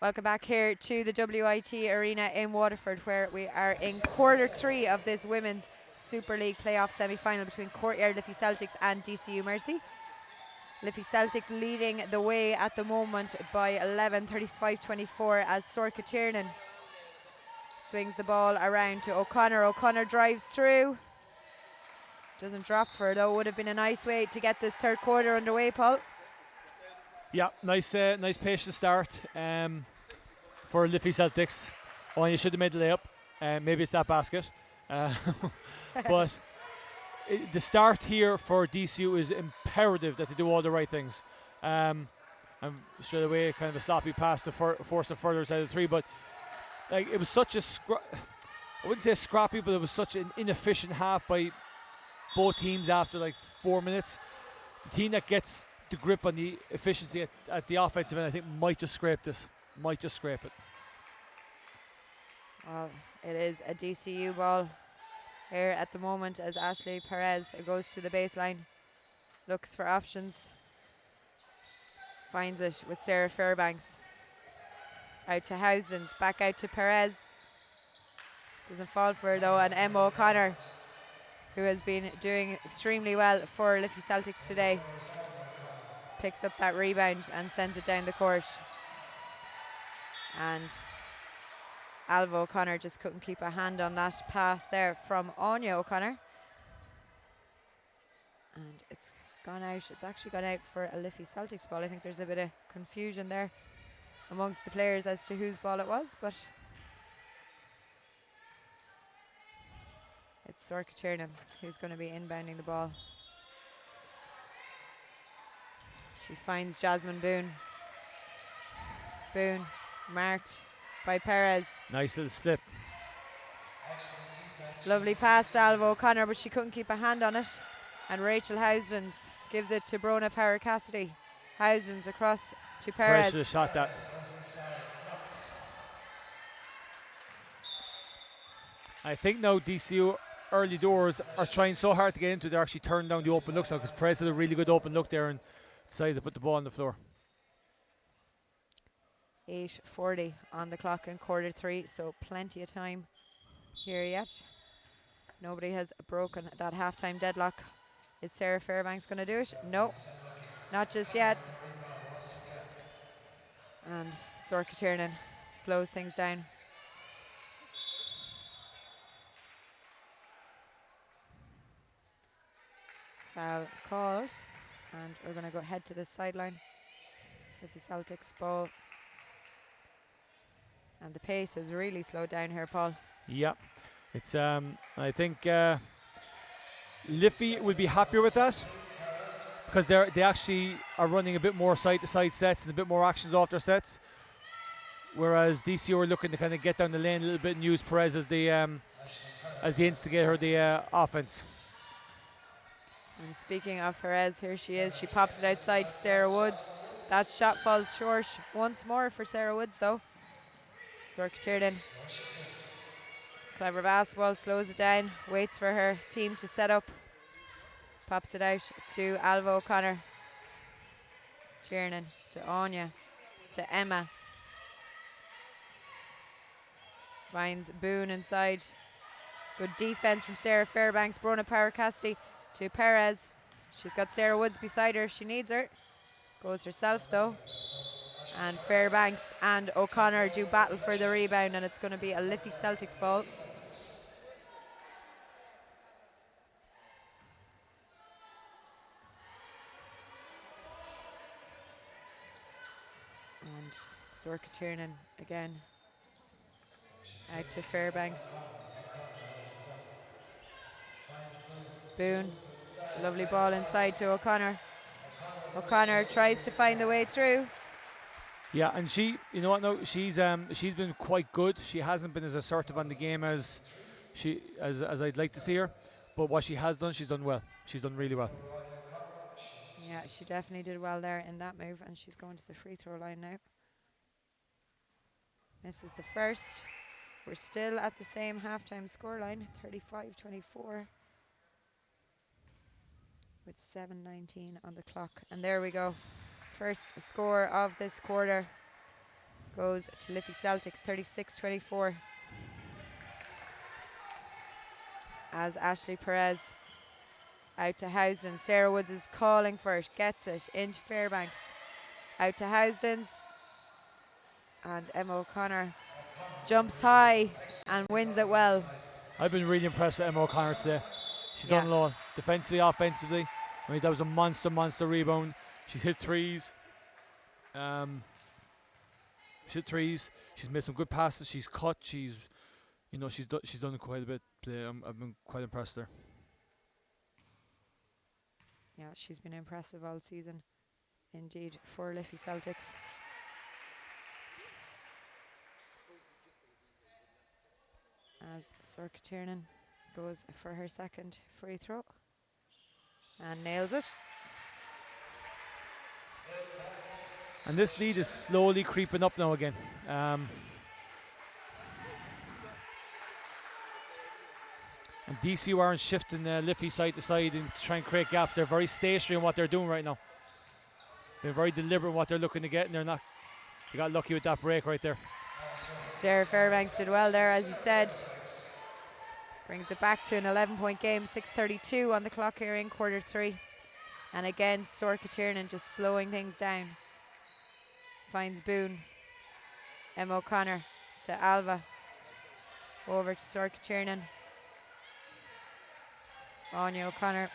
Welcome back here to the WIT Arena in Waterford, where we are in quarter 3 of this Women's Super League playoff semi-final between Courtyard Liffey Celtics and DCU Mercy. Liffey Celtics leading the way at the moment by 11, 35-24, as Sorka Tiernan swings the ball around to O'Connor. O'Connor drives through. Doesn't drop for her though. Would have been a nice way to get this third quarter underway, Paul. Yeah, nice patient start for Liffey Celtics. Oh, you should have made the layup. Maybe it's that basket. But the start here for DCU is imperative that they do all the right things. And straight away, kind of a sloppy pass to force a further side of 3. But like, it was such a I wouldn't say scrappy, but it was such an inefficient half by both teams after like 4 minutes. The team that gets the grip on the efficiency at the offensive end, I think, might just scrape this. Might just scrape it. Well, it is a DCU ball here at the moment, as Ashley Perez goes to the baseline, looks for options, finds it with Sarah Fairbanks. Out to Housdens, back out to Perez. Doesn't fall for her though, and Emma O'Connor, who has been doing extremely well for Liffey Celtics today, picks up that rebound and sends it down the court. And Alva O'Connor just couldn't keep a hand on that pass there from Anya O'Connor. And it's gone out. It's actually gone out for a Liffey Celtics ball. I think there's a bit of confusion there amongst the players as to whose ball it was, but it's Sorka Tiernan who's going to be inbounding the ball. She finds Jasmine Boone. Boone marked by Perez. Nice little slip. Lovely pass to Alva O'Connor, but she couldn't keep a hand on it. And Rachel Housdens gives it to Brona Power Cassidy. Housdens across to Perez. Should have shot that. I think now DCU early doors are trying so hard to get into it, they're actually turning down the open looks now, because Perez had a really good open look there and decided to put the ball on the floor. 8:40 on the clock in quarter 3, so plenty of time here yet. Nobody has broken that halftime deadlock. Is Sarah Fairbanks going to do it? No, not just yet. And Sorka Tiernan slows things down. Foul called, and we're going to go head to the sideline. Liffey Celtics ball. And the pace has really slowed down here, Paul. Yeah, it's I think Liffey will be happier with that, because they actually are running a bit more side-to-side sets and a bit more actions off their sets, whereas DCU are looking to kind of get down the lane a little bit and use Perez as the instigator of the offense. And speaking of Perez, here she is. She pops it outside to Sarah Woods. That shot falls short once more for Sarah Woods, though. Sorka Tiernan. Clever basketball, slows it down, waits for her team to set up. Pops it out to Alva O'Connor. Tiernan to Anya, to Emma. Finds Boone inside. Good defense from Sarah Fairbanks. Brona Power Cassidy to Perez. She's got Sarah Woods beside her if she needs her. Goes herself though. And Fairbanks and O'Connor do battle for the rebound, and it's going to be a Liffey Celtics ball. And Sorka Tiernan again. Out to Fairbanks. Boone. Lovely ball inside to O'Connor. O'Connor tries to find the way through. Yeah, and she, you know what? No, she's been quite good. She hasn't been as assertive on the game as I'd like to see her, but what she has done, she's done well. She's done really well. Yeah, she definitely did well there in that move, and she's going to the free throw line now. Misses the first. We're still at the same halftime scoreline, 35-24, with 7:19 on the clock. And there we go. First score of this quarter goes to Liffey Celtics, 36-24. As Ashley Perez out to Housden. Sarah Woods is calling for it, gets it into Fairbanks. Out to Housden's. And Emma O'Connor jumps high and wins it well. I've been really impressed with Emma O'Connor today. She's done a lot defensively, offensively. I mean, that was a monster rebound. She's hit threes. She's made some good passes. She's cut. She's done quite a bit today. I've been quite impressed there. Yeah, she's been impressive all season, indeed, for Liffey Celtics. As Sorka Tiernan goes for her second free throw and nails it. And this lead is slowly creeping up now again. And DCU aren't shifting Liffey side to side and trying to create gaps. They're very stationary in what they're doing right now. They're very deliberate in what they're looking to get, and they got lucky with that break right there. Sarah Fairbanks did well there, as you said. Brings it back to an 11-point game, 6:32 on the clock here in quarter 3. And again, Sorka Tiernan just slowing things down. Finds Boone. Emma O'Connor to Alva. Over to Sorka Tiernan. Anya O'Connor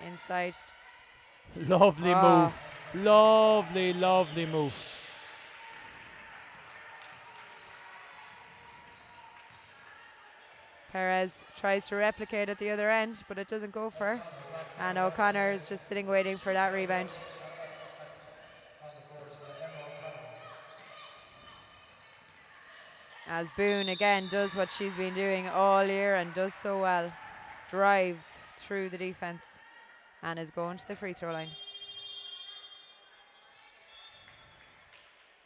inside. Lovely move. Lovely move. Perez tries to replicate at the other end, but it doesn't go for her. And O'Connor is just sitting waiting for that rebound. As Boone again does what she's been doing all year and does so well. Drives through the defense and is going to the free throw line.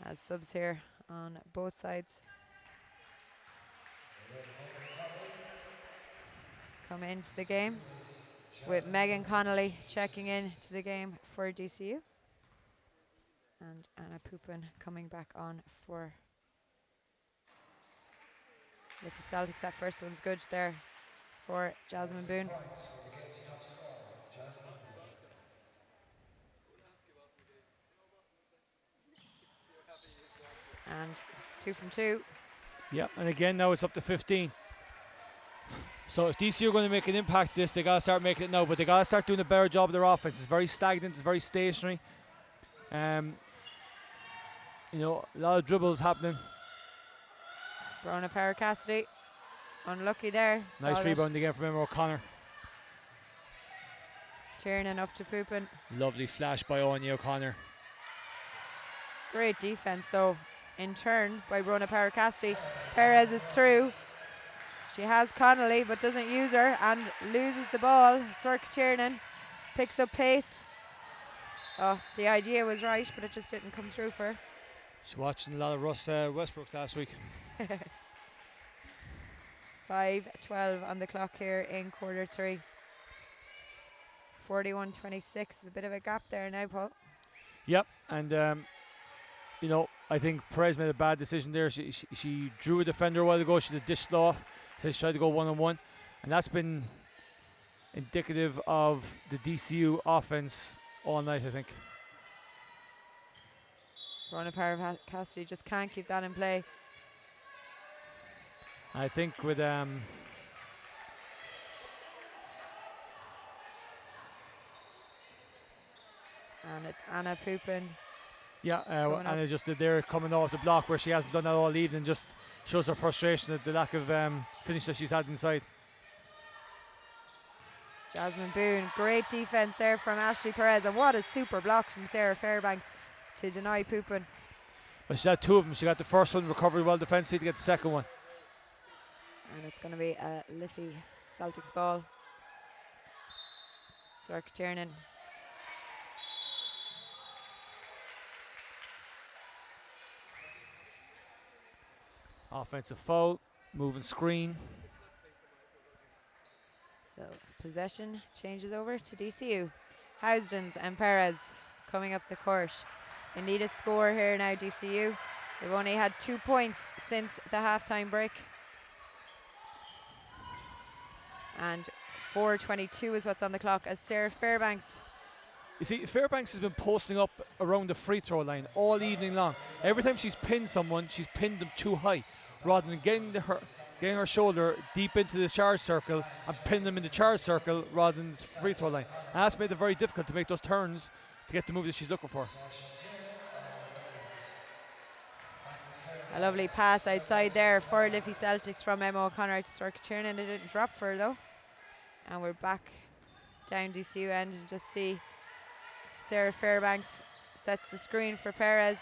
As subs here on both sides come into the game, with Megan Connolly checking in to the game for DCU. And Anna Pupin coming back on for Liffey Celtics. That first one's good there for Jasmine Boone. And 2 from 2. Yeah, and again now it's up to 15. So if DCU are going to make an impact this, they got to start making it now, but they got to start doing a better job of their offense. It's very stagnant, it's very stationary. A lot of dribbles happening. Brona Power Cassidy, unlucky there. Nice rebound again from Emma O'Connor. Tiernan up to Pupin. Lovely flash by Anya O'Connor. Great defense though, in turn by Brona Power Cassidy. Perez is through. She has Connolly but doesn't use her and loses the ball. Sorka Tiernan picks up pace. Oh, the idea was right, but it just didn't come through for her. She's watching a lot of Russ Westbrook last week. 5:12 on the clock here in quarter 3. 41-26 is a bit of a gap there now, Paul. Yep, and I think Perez made a bad decision there. She drew a defender a while ago. She dished it off. So she tried to go one-on-one, and that's been indicative of the DCU offense all night, I think. Brona Power Cassidy just can't keep that in play. I think with and it's Anna Pupin. Yeah, Anna just did there coming off the block where she hasn't done that all evening, just shows her frustration at the lack of finish that she's had inside. Jasmine Boone, great defense there from Ashley Perez, and what a super block from Sarah Fairbanks to deny Pupin. But she had 2 of them. She got the first one recovered well defensively to get the second one. And it's going to be a Liffey Celtics ball. Sorka Tiernan. Offensive foul, moving screen. So possession changes over to DCU. Housdens and Perez coming up the court. They need a score here now, DCU. They've only had 2 points since the halftime break. And 4:22 is what's on the clock as Sarah Fairbanks. You see, Fairbanks has been posting up around the free throw line all evening long. Every time she's pinned someone, she's pinned them too high, rather than getting her shoulder deep into the charge circle and pin them in the charge circle rather than the free throw line. And that's made it very difficult to make those turns to get the move that she's looking for. A lovely pass outside there for Liffey Celtics from Emma O'Connor to Stork Tiernan. It didn't drop for her though. And we're back down DCU end and just see Sarah Fairbanks sets the screen for Perez.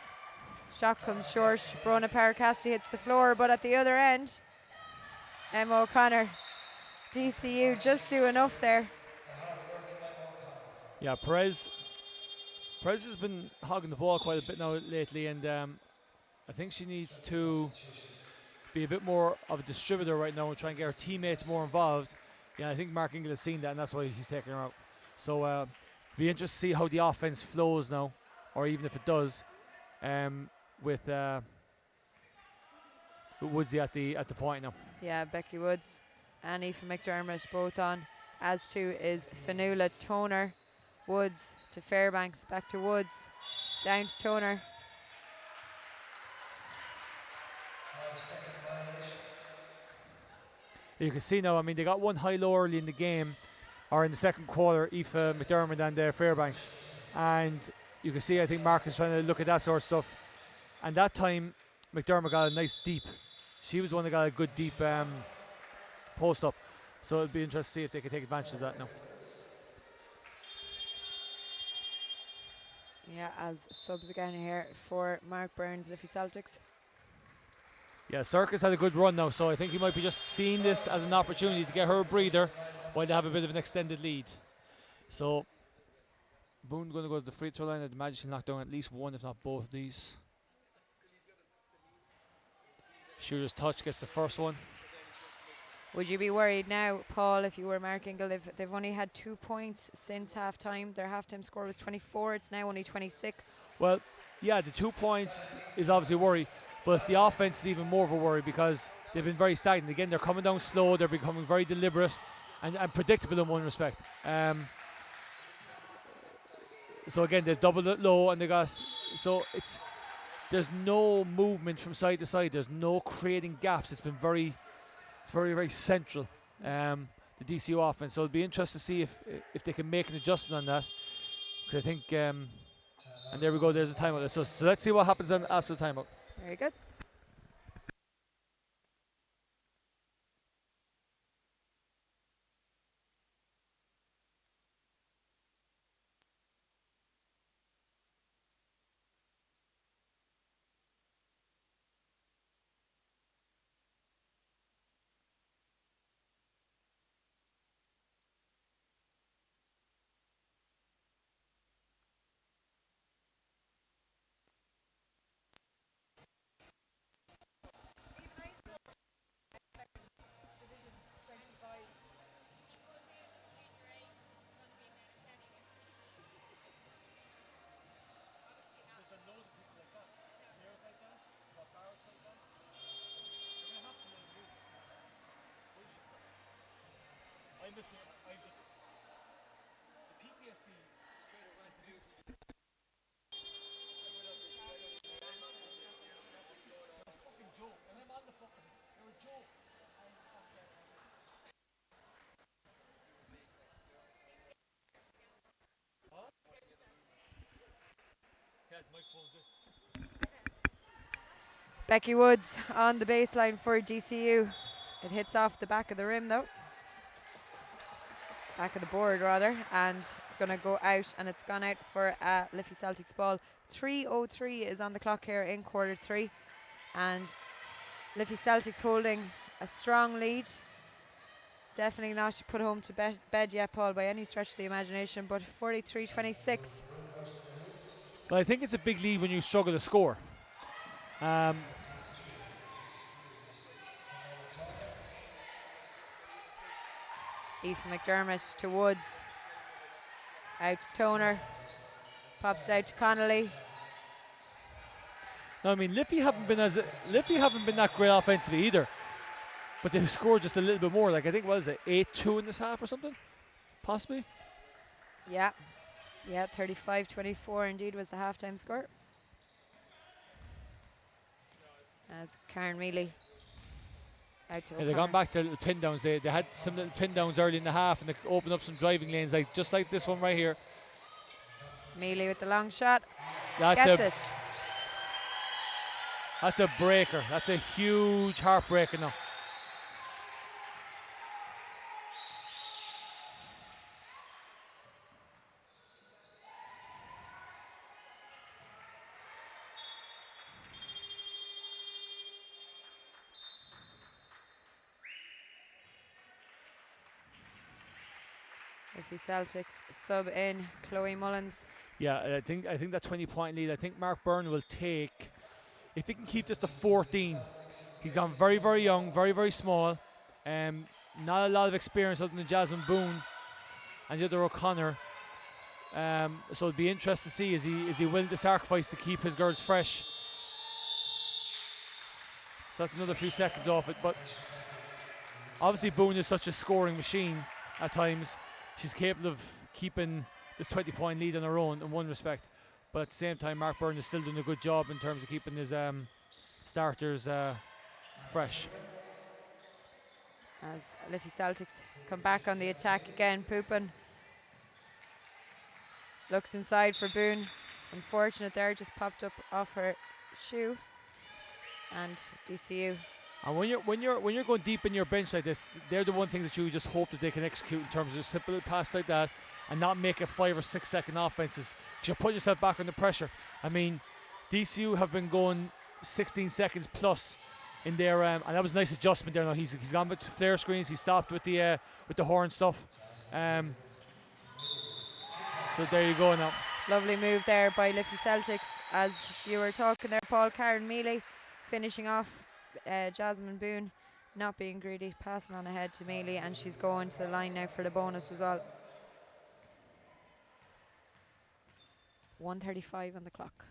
Shot comes short. Brona Paracasti hits the floor, but at the other end, Emma O'Connor, DCU just do enough there. Yeah, Perez has been hogging the ball quite a bit now lately, and I think she needs to be a bit more of a distributor right now and try and get her teammates more involved. Yeah, I think Mark Ingle has seen that, and that's why he's taking her out. So be interested to see how the offense flows now, or even if it does, with Woodsy at the point now. Yeah, Becky Woods and Aoife McDermott both on, as too is Fanula Toner. Woods to Fairbanks, back to Woods, down to Toner. You can see now, I mean, they got one high-low early in the game, or in the second quarter, Aoife McDermott and Fairbanks. And you can see, I think Mark is trying to look at that sort of stuff. And that time, McDermott got a nice deep. She was the one that got a good deep post up. So it'll be interesting to see if they can take advantage of that now. Yeah, as subs again here for Mark Burns, Liffey Celtics. Yeah, Circus had a good run now, so I think he might be just seeing this as an opportunity to get her a breather while they have a bit of an extended lead. So Boone going to go to the free throw line. I'd imagine she'll knock down at least one, if not both of these. Shooter's touch gets the first one. Would you be worried now, Paul, if you were Mark Ingle? They've only had 2 points since half-time. Their half-time score was 24. It's now only 26. Well, yeah, the 2 points is obviously a worry, but the offense is even more of a worry because they've been very stagnant. Again, they're coming down slow. They're becoming very deliberate and predictable in one respect. So again, they've doubled it low, and there's no movement from side to side. There's no creating gaps. It's very, very central, the DCU offense. So it'll be interesting to see if they can make an adjustment on that. Because I think, and there we go. There's a timeout. So let's see what happens then after the timeout. Very good. Becky Woods on the baseline for DCU. It hits off the back of the rim though. Back of the board rather, and it's going to go out, and it's gone out for Liffey Celtics ball. 3:03 is on the clock here in quarter 3, and Liffey Celtics holding a strong lead. Definitely not put home to bed yet, Paul, by any stretch of the imagination, but 43-26. Well, I think it's a big lead when you struggle to score. Aoife McDermott to Woods. Out to Toner. Pops it out to Connolly. No, I mean Liffey haven't been that great offensively either, but they've scored just a little bit more. Like I think what is it, 8-2 in this half or something, possibly. Yeah, 35-24 indeed was the halftime score. As Karen Mealy out to Yeah, they've gone back to little pin downs. They had some little pin downs early in the half, and they opened up some driving lanes, like just like this one right here. Mealy with the long shot. That's Gets a it. that's a breaker. That's a huge heartbreaker now. Liffey Celtics sub in Chloe Mullins. Yeah, I think that 20-point lead. I think Mark Byrne will take, if he can keep this to 14. He's gone very, very young, very, very small. Not a lot of experience other than Jasmine Boone and the other O'Connor. So it'll be interesting to see is he willing to sacrifice to keep his girls fresh. So that's another few seconds off it. But obviously Boone is such a scoring machine at times. She's capable of keeping this 20-point lead on her own in one respect. But at the same time, Mark Byrne is still doing a good job in terms of keeping his starters fresh. As Liffey Celtics come back on the attack again, Poopin looks inside for Boone. Unfortunate there, just popped up off her shoe. And DCU. And when you're going deep in your bench like this, they're the one thing that you just hope that they can execute in terms of a simple little pass like that, and not make it 5 or 6 second offenses. You put yourself back under pressure. I mean, DCU have been going 16 seconds plus in their and that was a nice adjustment there. Now he's gone with flare screens. He stopped with the horn stuff. So there you go now. Lovely move there by Liffey Celtics, as you were talking there, Paul. Karen Mealy finishing off Jasmine Boone, not being greedy, passing on ahead to Mealy, and she's going to the line now for the bonus as well. 1:35 on the clock.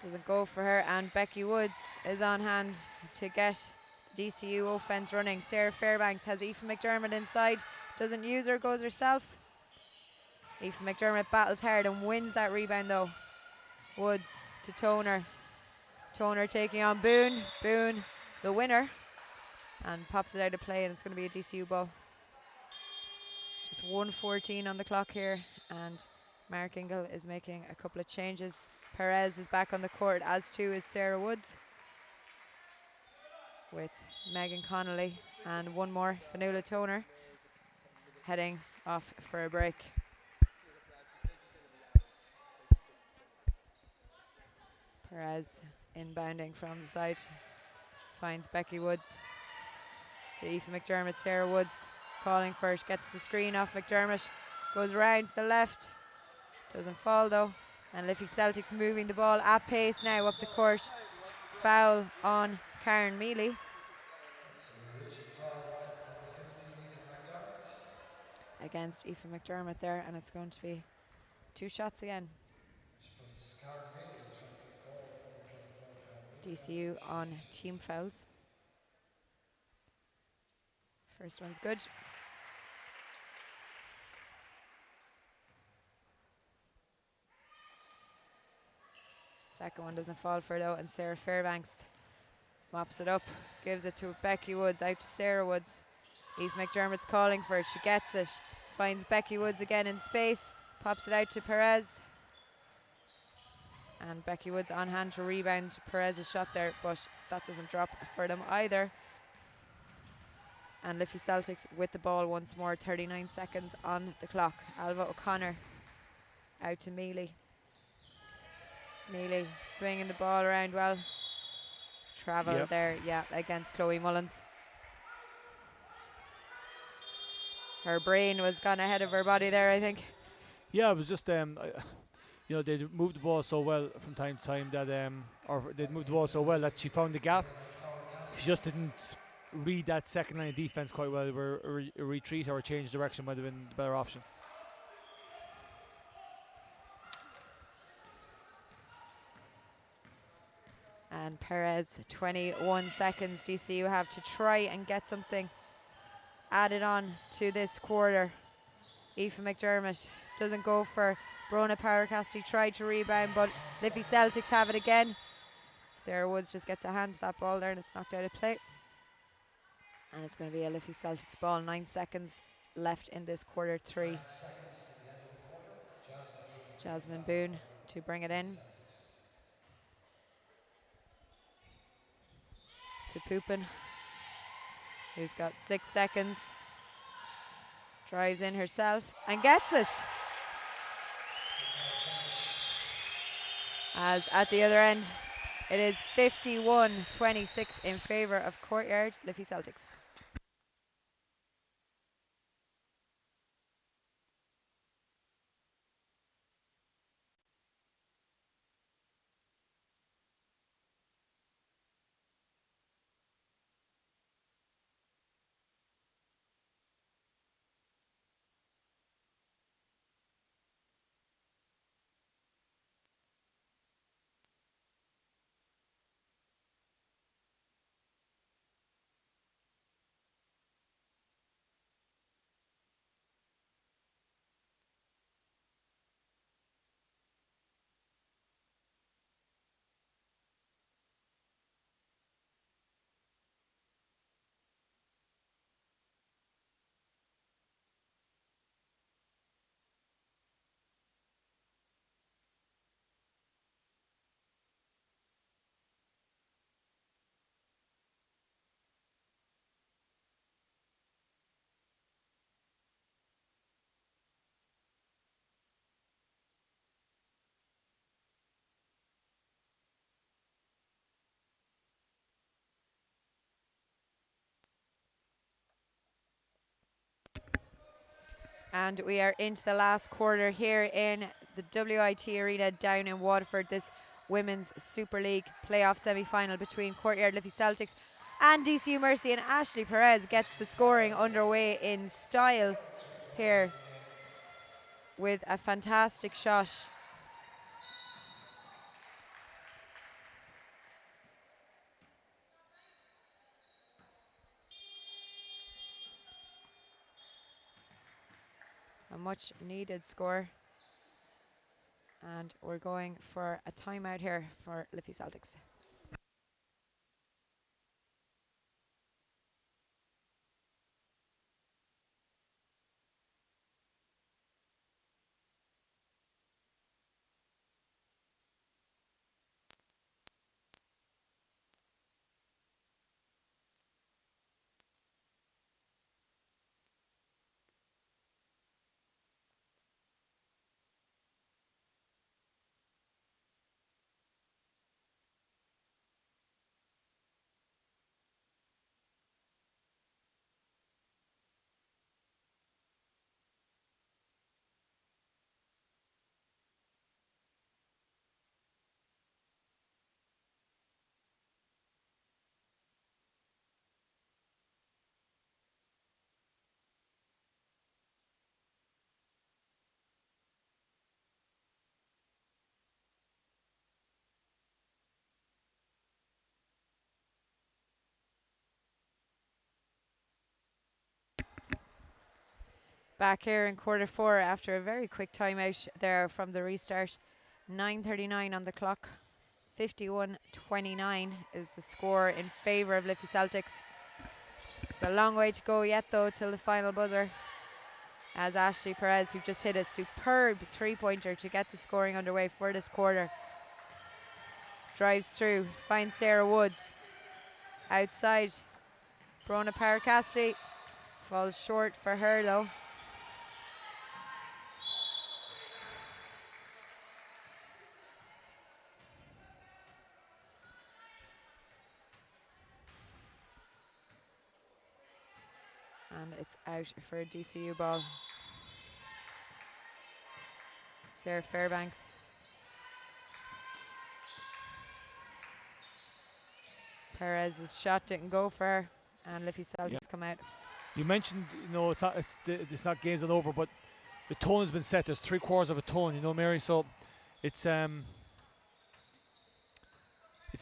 Doesn't go for her, and Becky Woods is on hand to get DCU offense running. Sarah Fairbanks has Aoife McDermott inside, doesn't use her, goes herself. Aoife McDermott battles hard and wins that rebound though. Woods to Toner. Toner taking on Boone. Boone, the winner, and pops it out of play, and it's going to be a DCU ball. Just 1:14 on the clock here, and Mark Ingle is making a couple of changes. Perez is back on the court, as too is Sarah Woods, with Megan Connolly and one more, Fanula Toner, heading off for a break. Perez inbounding from the side, finds Becky Woods to Aoife McDermott. Sarah Woods calling first, gets the screen off McDermott, goes round to the left, doesn't fall though, and Liffey Celtics moving the ball at pace now up the court. Foul on Karen Mealy. Against Aoife McDermott there, and it's going to be 2 shots again. DCU on team fouls. First one's good. Second one doesn't fall for though, and Sarah Fairbanks mops it up, gives it to Becky Woods, out to Sarah Woods. Aoife McDermott's calling for it, she gets it, finds Becky Woods again in space, pops it out to Perez. And Becky Woods on hand to rebound Perez's shot there, but that doesn't drop for them either. And Liffey Celtics with the ball once more, 39 seconds on the clock. Alva O'Connor out to Mealy. Mealy swinging the ball around well. Travel there, against Chloe Mullins. Her brain was gone ahead of her body there, I think. Yeah, it was just they moved the ball so well from time to time that or they moved the ball so well that she found the gap. She just didn't read that second line of defense quite well, where a retreat or a change of direction might have been the better option. And Perez, 21 seconds. DCU have to try and get something added on to this quarter. Aoife McDermott doesn't go for Brona Paracasti, tried to rebound, but Liffey Celtics have it again. Sarah Woods just gets a hand to that ball there and it's knocked out of play. And it's going to be a Liffey Celtics ball. 9 seconds left in this quarter 3. Jasmine Boone to bring it in. To Poopin, who's got 6 seconds. Drives in herself and gets it. As at the other end, it is 51-26 in favour of Courtyard Liffey Celtics. And we are into the last quarter here in the WIT Arena down in Waterford. This Women's Super League playoff semi-final between Courtyard Liffey Celtics and DCU Mercy, and Ashley Perez gets the scoring underway in style here with a fantastic shot. A much needed score. And we're going for a timeout here for Liffey Celtics. Back here in quarter 4 after a very quick timeout there from the restart. 9:39 on the clock. 51-29 is the score in favour of Liffey Celtics. It's a long way to go yet though till the final buzzer, as Ashley Perez, who just hit a superb 3-pointer to get the scoring underway for this quarter, drives through, finds Sarah Woods outside. Brona Paracasti falls short for her though. And it's out for a DCU ball. Sarah Fairbanks. Perez's shot didn't go for her. and Liffey Celtics come out. You mentioned, it's not games are over, but the tone has been set. There's 3/4 of a tone, Mary. So it's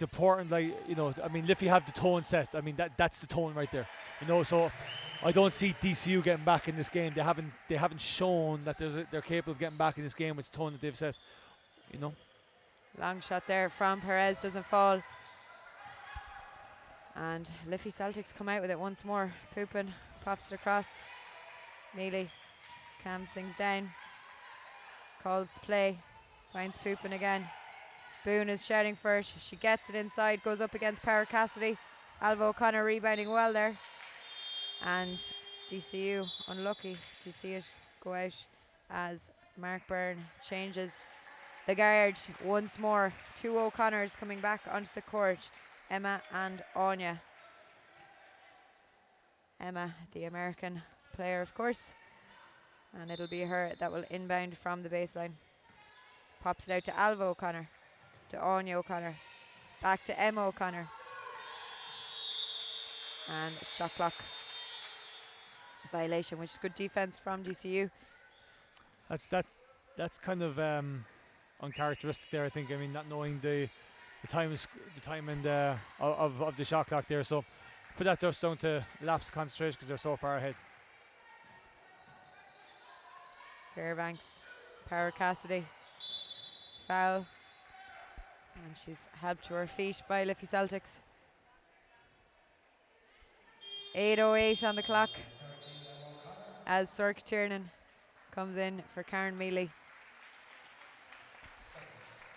important. Liffey have the tone set. That's the tone right there. So I don't see DCU getting back in this game. They haven't shown that they're capable of getting back in this game with the tone that they've set. Long shot there from Perez, doesn't fall. And Liffey Celtics come out with it once more. Poopin pops it across. Mealy calms things down. Calls the play. Finds Poopin again. Boone is shouting for it. She gets it inside. Goes up against Power Cassidy. Alva O'Connor rebounding well there. And DCU unlucky to see it go out as Mark Byrne changes the guard once more. 2 O'Connors coming back onto the court. Emma and Anya. Emma, the American player, of course. And it'll be her that will inbound from the baseline. Pops it out to Alva O'Connor. To Anya O'Connor. Back to Emma O'Connor. And shot clock violation, which is good defense from DCU. That's kind of uncharacteristic there, I think. Not knowing the time and of the shot clock there. So put that just down to lapse concentration because they're so far ahead. Fairbanks, Power Cassidy, foul, and she's helped to her feet by Liffey Celtics. 8:08 on the clock as Sork Tiernan comes in for Karen Mealy.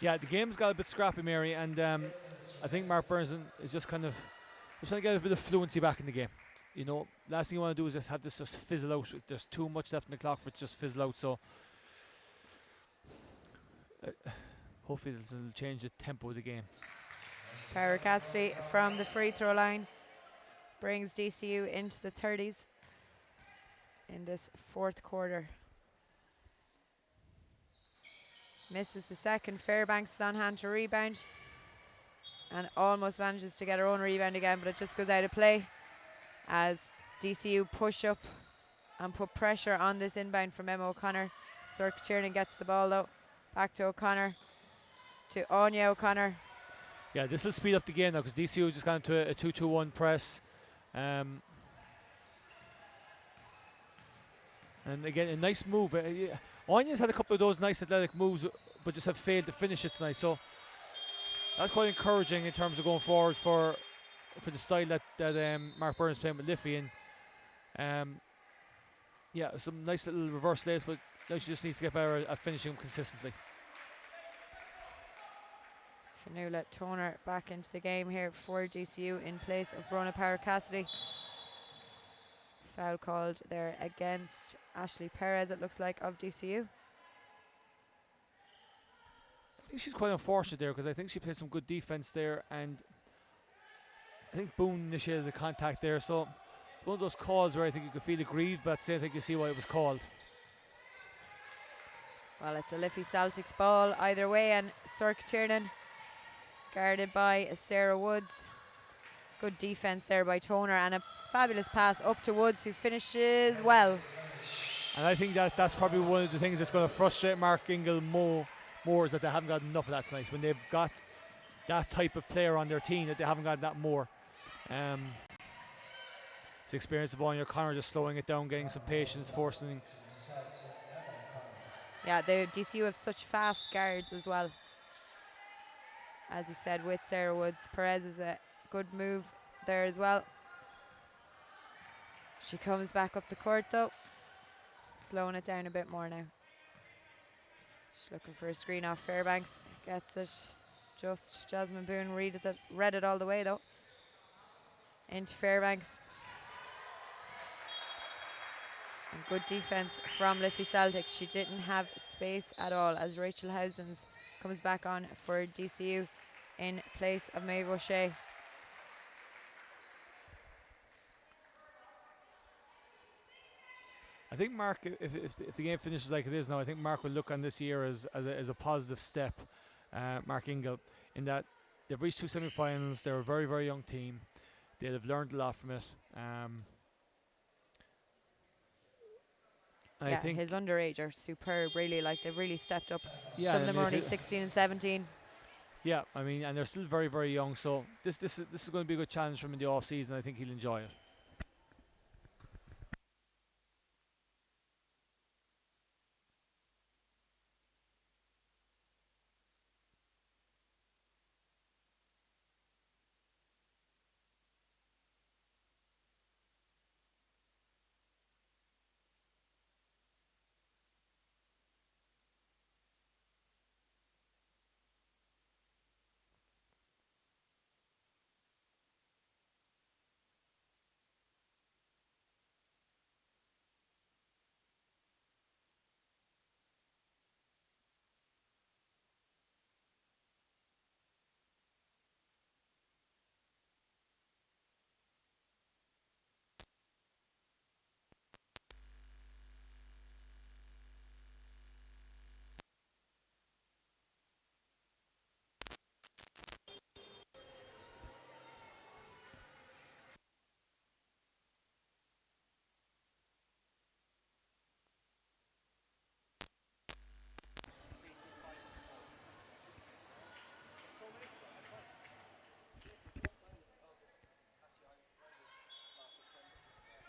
Yeah, the game's got a bit scrappy, Mary, and I think Mark Burns is just trying to get a bit of fluency back in the game. Last thing you want to do is just have this just fizzle out. There's too much left in the clock for it to just fizzle out. So hopefully it'll change the tempo of the game. Power Cassidy from the free throw line brings DCU into the 30s in this 4th quarter. Misses the second. Fairbanks is on hand to rebound and almost manages to get her own rebound again, but it just goes out of play as DCU push up and put pressure on this inbound from Emma O'Connor. Cirque Tiernan gets the ball though. Back to O'Connor. To Anya O'Connor. Yeah, this will speed up the game now because DCU just got into a 2-2-1 press. And again, a nice move. Anya's had a couple of those nice athletic moves, but just have failed to finish it tonight. So that's quite encouraging in terms of going forward for the style that Mark Burns playing with Liffey. And some nice little reverse lace, but now she just needs to get better at finishing consistently. Fanula Toner back into the game here for DCU in place of Brona Power Cassidy. Foul called there against Ashley Perez, it looks like, of DCU. I think she's quite unfortunate there because I think she played some good defense there, and I think Boone initiated the contact there. So one of those calls where I think you could feel aggrieved, but at the same time you see why it was called. Well, it's a Liffey Celtics ball either way, and Cirque Tiernan guarded by Sarah Woods. Good defense there by Toner, and a fabulous pass up to Woods, who finishes well. And I think that's probably one of the things that's going to frustrate Mark Ingle more is that they haven't got enough of that tonight. When they've got that type of player on their team, that they haven't got that more. It's the experience of Anya O'Connor just slowing it down, getting some patience, forcing. Yeah, the DCU have such fast guards as well. As you said, with Sarah Woods. Perez is a good move there as well. She comes back up the court though, slowing it down a bit more now. She's looking for a screen off Fairbanks, gets it just. Jasmine Boone read it all the way though. Into Fairbanks. And good defense from Liffey Celtics. She didn't have space at all as Rachel Housens comes back on for DCU in place of Maeve O'Shea. I think Mark, if the game finishes like it is now, I think Mark will look on this year as a positive step, Mark Ingle, in that they've reached 2 semi-finals. They're a very, very young team. they'll have learned a lot from it. I think his underage are superb, really. Like, they've really stepped up. yeah, Some of I them mean, are only 16 and 17. yeah, I mean, and they're still very, very young. So this is going to be a good challenge for him in the off season. I think he'll enjoy it.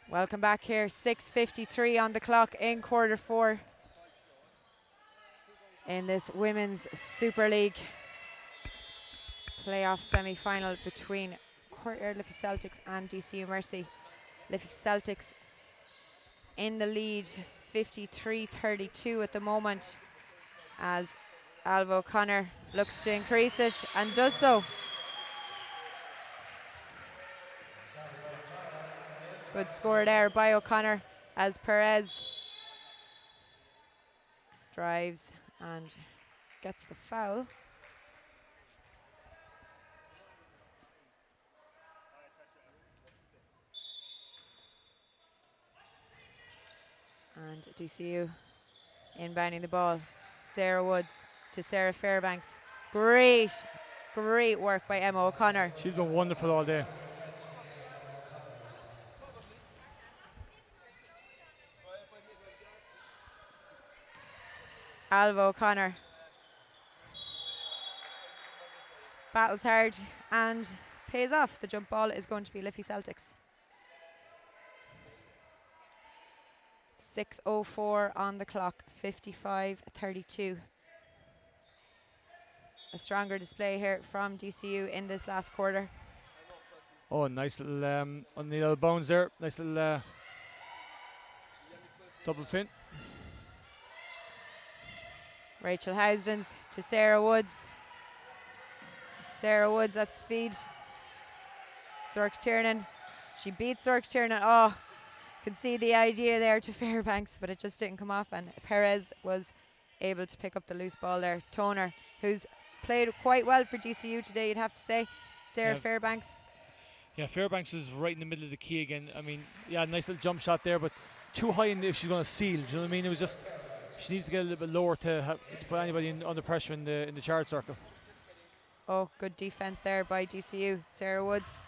Welcome back here. 6:53 on the clock in quarter 4 in this Women's Super League playoff semi-final between Courtyard Liffey Celtics and DCU Mercy. Liffey Celtics in the lead, 53-32 at the moment, as Alva O'Connor looks to increase it and does so. Good score there by O'Connor as Perez drives and gets the foul. And DCU inbounding the ball. Sarah Woods to Sarah Fairbanks. Great work by Emma O'Connor. She's been wonderful all day. Alva O'Connor battles hard and pays off. The jump ball is going to be Liffey Celtics. 6:04 on the clock, 55-32. A stronger display here from DCU in this last quarter. Oh, nice little on the little bones there. Nice little double pin. Rachel Housdens to Sarah Woods. Sarah Woods at speed. Sork Tiernan. She beats Sork Tiernan. Oh, could see the idea there to Fairbanks, but it just didn't come off, and Perez was able to pick up the loose ball there. Toner, who's played quite well for DCU today, you'd have to say. Sarah Fairbanks. Yeah, Fairbanks was right in the middle of the key again. I mean, yeah, nice little jump shot there, but too high in if she's going to seal. Do you know what I mean? It was just, she needs to get a little bit lower to put anybody under pressure in the charge circle. Oh, good defense there by DCU. Sarah Woods.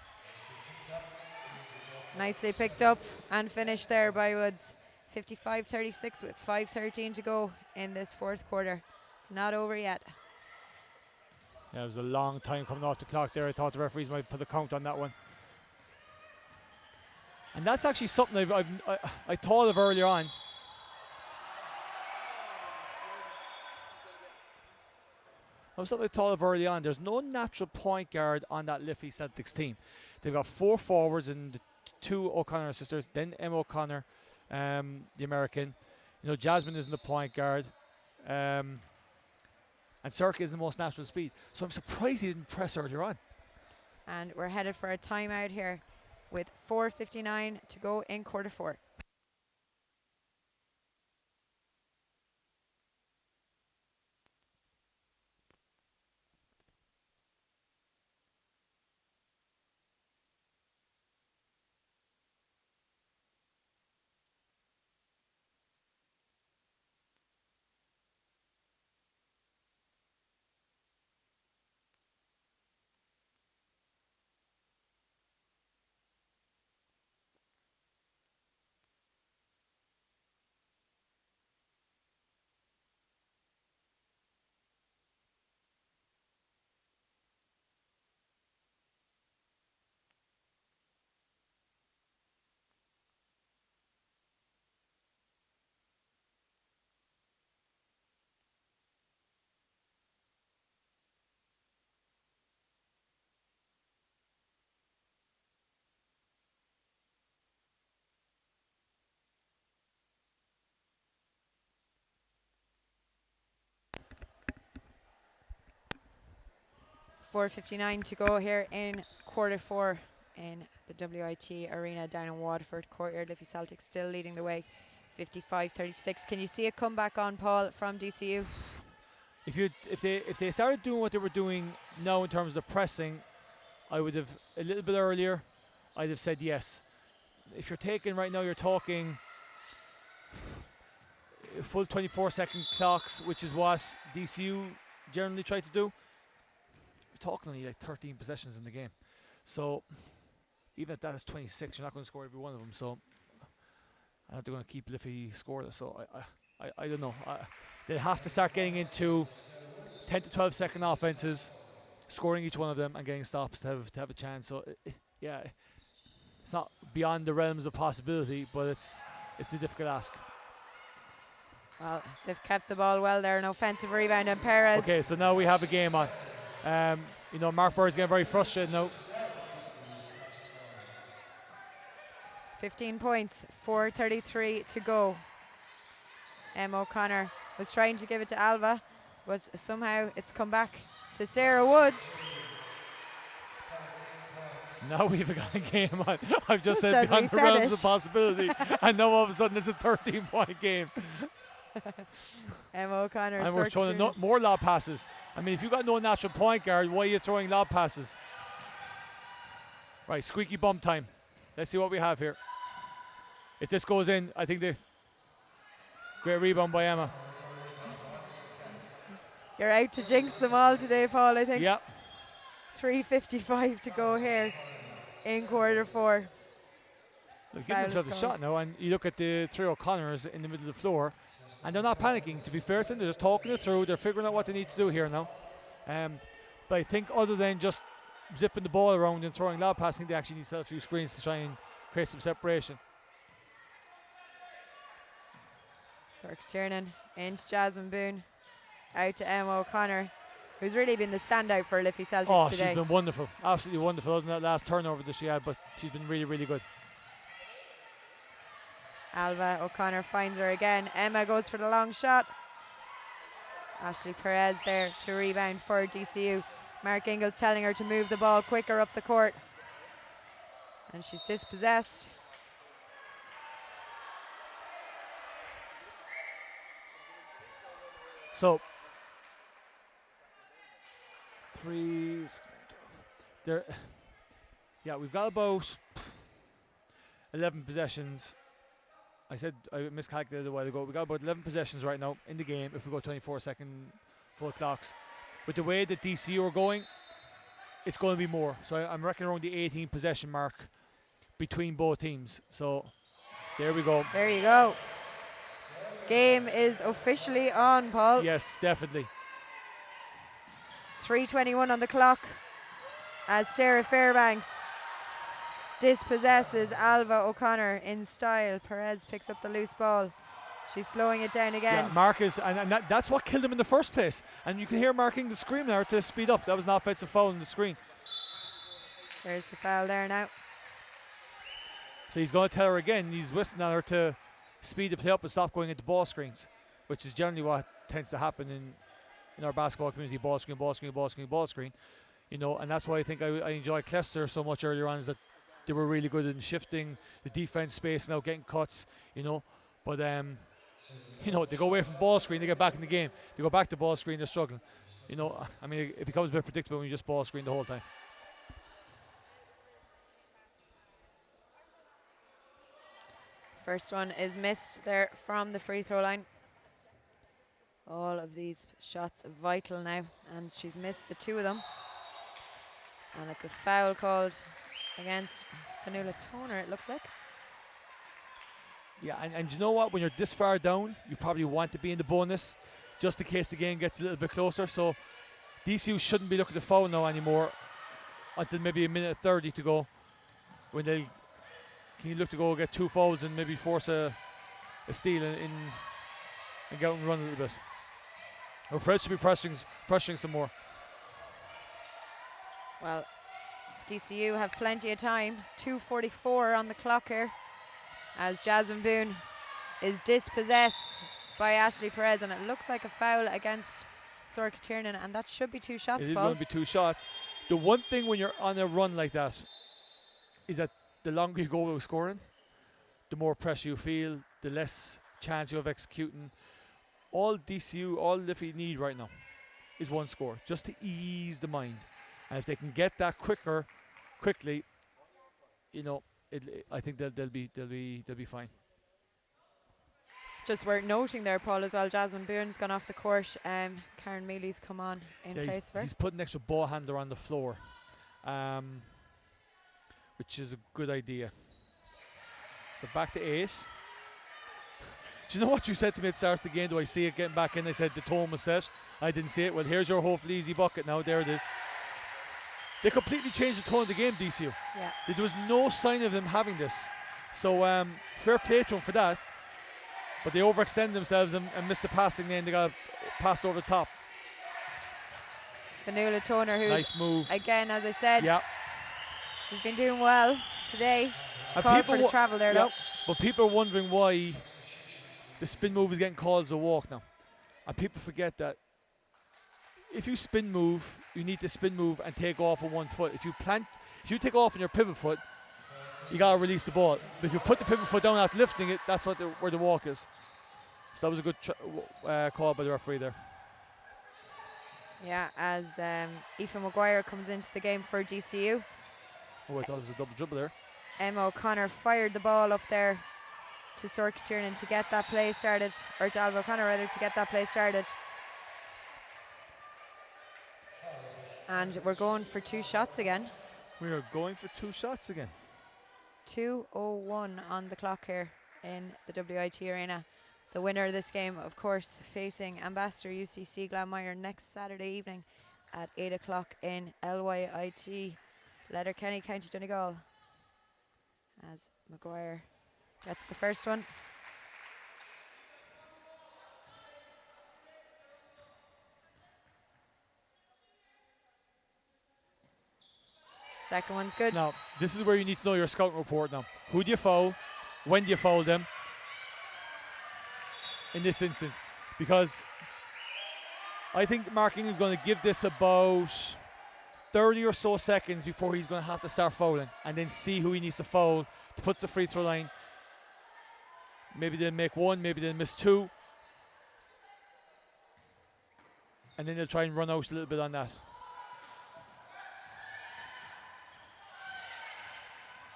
Nicely picked up and finished there by Woods. 55-36 with 5:13 to go in this fourth quarter. It's not over yet. Yeah, it was a long time coming off the clock there. I thought the referees might put a count on that one. And that's actually something I thought of earlier on. Something I thought of early on. There's no natural point guard on that Liffey Celtics team. They've got 4 forwards and the 2 O'Connor sisters, then Emma O'Connor, the American. You know, Jasmine isn't the point guard. And Cirque is the most natural speed. So I'm surprised he didn't press earlier on. And we're headed for a timeout here with 4:59 to go in quarter 4. 4:59 to go here in quarter 4 in the WIT Arena down in Waterford. Courtyard Liffey Celtics still leading the way, 55-36. Can you see a comeback on, Paul, from DCU? If they started doing what they were doing now in terms of pressing, I would have a little bit earlier. I'd have said yes. If you're taking right now, you're talking full 24-second clocks, which is what DCU generally try to do. You're talking only like 13 possessions in the game, so even if that is 26, you're not going to score every one of them. So I think they're going to keep Liffey scoreless. So I don't know. They have to start getting into 10 to 12 second offenses, scoring each one of them and getting stops to have a chance. So yeah, it's not beyond the realms of possibility, but it's a difficult ask. Well, they've kept the ball well there. An offensive rebound, and Perez. Okay, so now we have a game on. Mark Bird's getting very frustrated now. 15 points, 4:33 to go. O'Connor was trying to give it to Alva, but somehow it's come back to Sarah Woods. Now we've got a game on. I've just said beyond the realms of possibility, and now all of a sudden it's a 13-point game. O'Connor. And we're throwing more lob passes. I mean, if you've got no natural point guard, why are you throwing lob passes? Right, squeaky bum time. Let's see what we have here. If this goes in, I think the great rebound by Emma. You're out to jinx them all today, Paul, I think. Yeah. 3:55 to go here in quarter 4. They've given themselves a shot now, and you look at the 3 O'Connors in the middle of the floor, and they're not panicking. To be fair to them, they're just talking it through. They're figuring out what they need to do here now. But I think other than just zipping the ball around and throwing lob passing, they actually need to set a few screens to try and create some separation. Cirque Tiernan into Jasmine Boone, out to Emma O'Connor, who's really been the standout for Liffey Celtics today. She's been wonderful, absolutely wonderful, other than that last turnover that she had, but she's been really, really good. Alva O'Connor finds her again. Emma goes for the long shot. Ashley Perez there to rebound for DCU. Mark Ingles telling her to move the ball quicker up the court. And she's dispossessed. So, 3, 6, 9, 12. Yeah, we've got about 11 possessions. I said I miscalculated a while ago. We've got about 11 possessions right now in the game if we go 24-second full clocks. With the way that DCU are going, it's going to be more. So I'm reckoning around the 18 possession mark between both teams. So there we go. There you go. Game is officially on, Paul. Yes, definitely. 3:21 on the clock as Sarah Fairbanks dispossesses Alva O'Connor in style. Perez picks up the loose ball. She's slowing it down again. Yeah, Marcus, and that's what killed him in the first place. And you can hear Mark Ingles scream there to speed up. That was an offensive foul on the screen. There's the foul there now. So he's going to tell her again. He's whistling at her to speed the play up and stop going into ball screens, which is generally what tends to happen in our basketball community. Ball screen, ball screen, ball screen, ball screen. And that's why I think I enjoyed Clester so much earlier on, is that they were really good in shifting the defense space now, getting cuts, But, they go away from ball screen, they get back in the game. They go back to ball screen, they're struggling. It becomes a bit predictable when you just ball screen the whole time. First one is missed there from the free throw line. All of these shots vital now, and she's missed the 2 of them. And it's a foul called against Fanula Toner, it looks like. Yeah, and you know what? When you're this far down, you probably want to be in the bonus, just in case the game gets a little bit closer. So DCU shouldn't be looking to foul now anymore until maybe a minute 30 to go, when they can look to go get 2 fouls and maybe force a steal and get out and run a little bit. Or Perez should be pressuring some more. Well, DCU have plenty of time. 2:44 on the clock here, as Jasmine Boone is dispossessed by Ashley Perez, and it looks like a foul against Sorka Tiernan, and that should be 2 shots, It is Paul. going to be 2 shots. The one thing when you're on a run like that is that the longer you go with scoring, the more pressure you feel, the less chance you have executing. All DCU, all Liffey need right now is 1 score, just to ease the mind. And if they can get that quickly, you know, I think they'll be fine. Just worth noting there, Paul, as well, Jasmine Byrne's gone off the court. Karen Mealy's come on in place of her. He's put an extra ball handler on the floor, which is a good idea. So back to 8. Do you know what you said to me at the start of the game? Do I see it getting back in? I said the tone was set. I didn't see it. Well, here's your hopefully easy bucket now. There it is. They completely changed the tone of the game, DCU. Yeah. There was no sign of them having this. So fair play to them for that. But they overextended themselves and missed the passing lane. They got passed over the top. Vanula Toner, who, nice move. Again, as I said, yeah, she's been doing well today. She's and called for the travel there, though. But people are wondering why the spin move is getting called as a walk now. And people forget that if you spin move, you need to spin move and take off on 1 foot. If you take off on your pivot foot, you got to release the ball. But if you put the pivot foot down after lifting it, that's where the walk is. So that was a good call by the referee there. Yeah, as Aoife Maguire comes into the game for DCU. Oh, I thought it was a double dribble there. Emma O'Connor fired the ball up there to Sorka Tiernan to get that play started, or to Alva O'Connor rather, to get that play started. And we're going for 2 shots again. We are going for 2 shots again. 2:01 on the clock here in the WIT Arena. The winner of this game, of course, facing Ambassador UCC Glanmire next Saturday evening at 8 o'clock in LYIT, Letterkenny, County Donegal. As Maguire gets the first one. Second one's good. Now, this is where you need to know your scouting report now. Who do you foul? When do you foul them? In this instance. Because I think Mark England's going to give this about 30 or so seconds before he's going to have to start fouling, and then see who he needs to foul to put the free throw line. Maybe they'll make 1, maybe they'll miss 2. And then they'll try and run out a little bit on that.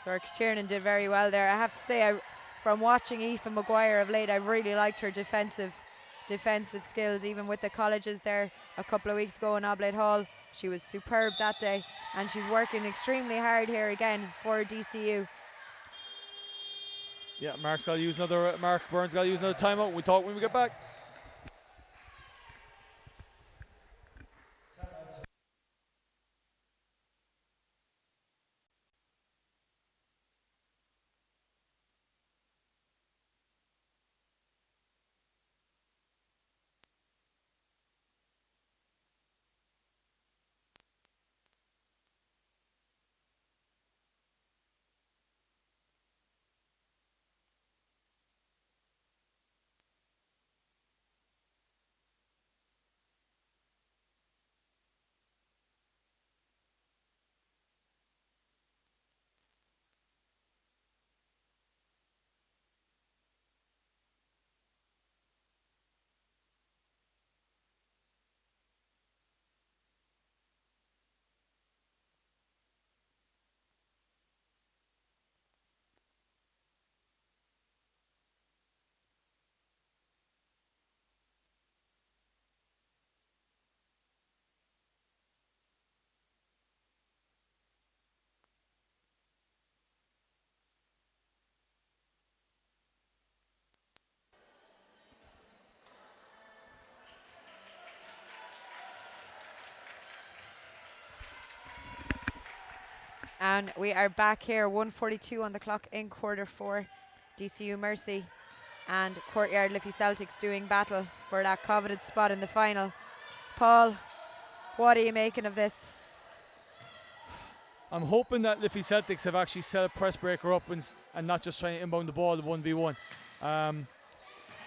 Sorka Tiernan did very well there. I have to say, from watching Aoife Maguire of late, I really liked her defensive skills, even with the colleges there a couple of weeks ago in Oblate Hall. She was superb that day, and she's working extremely hard here again for DCU. Yeah, Mark Burns got to use another timeout. We'll talk when we get back. And we are back here, 1:42 on the clock in quarter 4. DCU Mercy and Courtyard Liffey Celtics doing battle for that coveted spot in the final. Paul, what are you making of this? I'm hoping that Liffey Celtics have actually set a press breaker up and not just trying to inbound the ball to 1v1.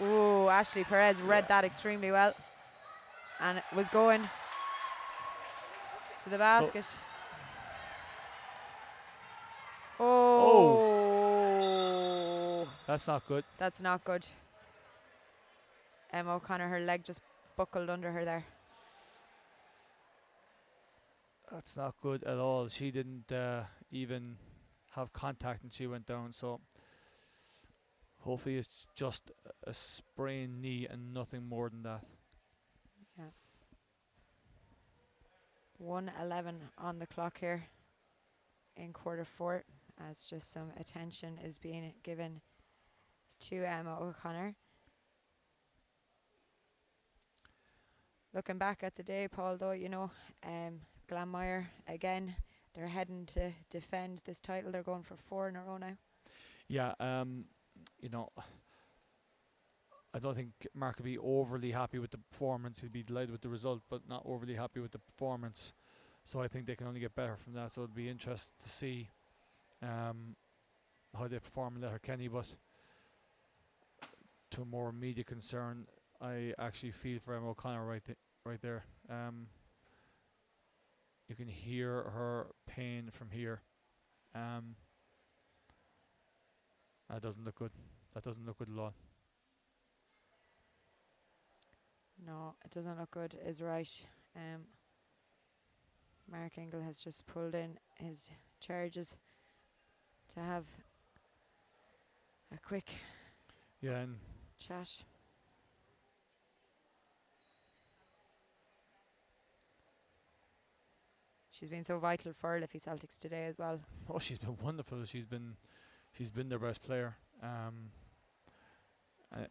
Ooh, Ashley Perez read that extremely well. and it was going to the basket. Oh, that's not good. That's not good. Emma O'Connor, her leg just buckled under her there. That's not good at all. She didn't even have contact and she went down. So hopefully it's just a sprained knee and nothing more than that. Yeah. 1:11 on the clock here in quarter 4, as just some attention is being given to Emma O'Connor. Looking back at the day, Paul, though, Glanmire, again, they're heading to defend this title. They're going for 4 in a row now. Yeah, I don't think Mark will be overly happy with the performance. He'll be delighted with the result, but not overly happy with the performance. So I think they can only get better from that. So it'll be interesting to see how they perform in Letterkenny. But to a more immediate concern, I actually feel for Emma O'Connor right there. You can hear her pain from here. That doesn't look good. That doesn't look good at all. No, it doesn't look good, is right. Mark Ingle has just pulled in his charges to have a quick and chat. She's been so vital for Liffey Celtics today as well. Oh, she's been wonderful. She's been their best player.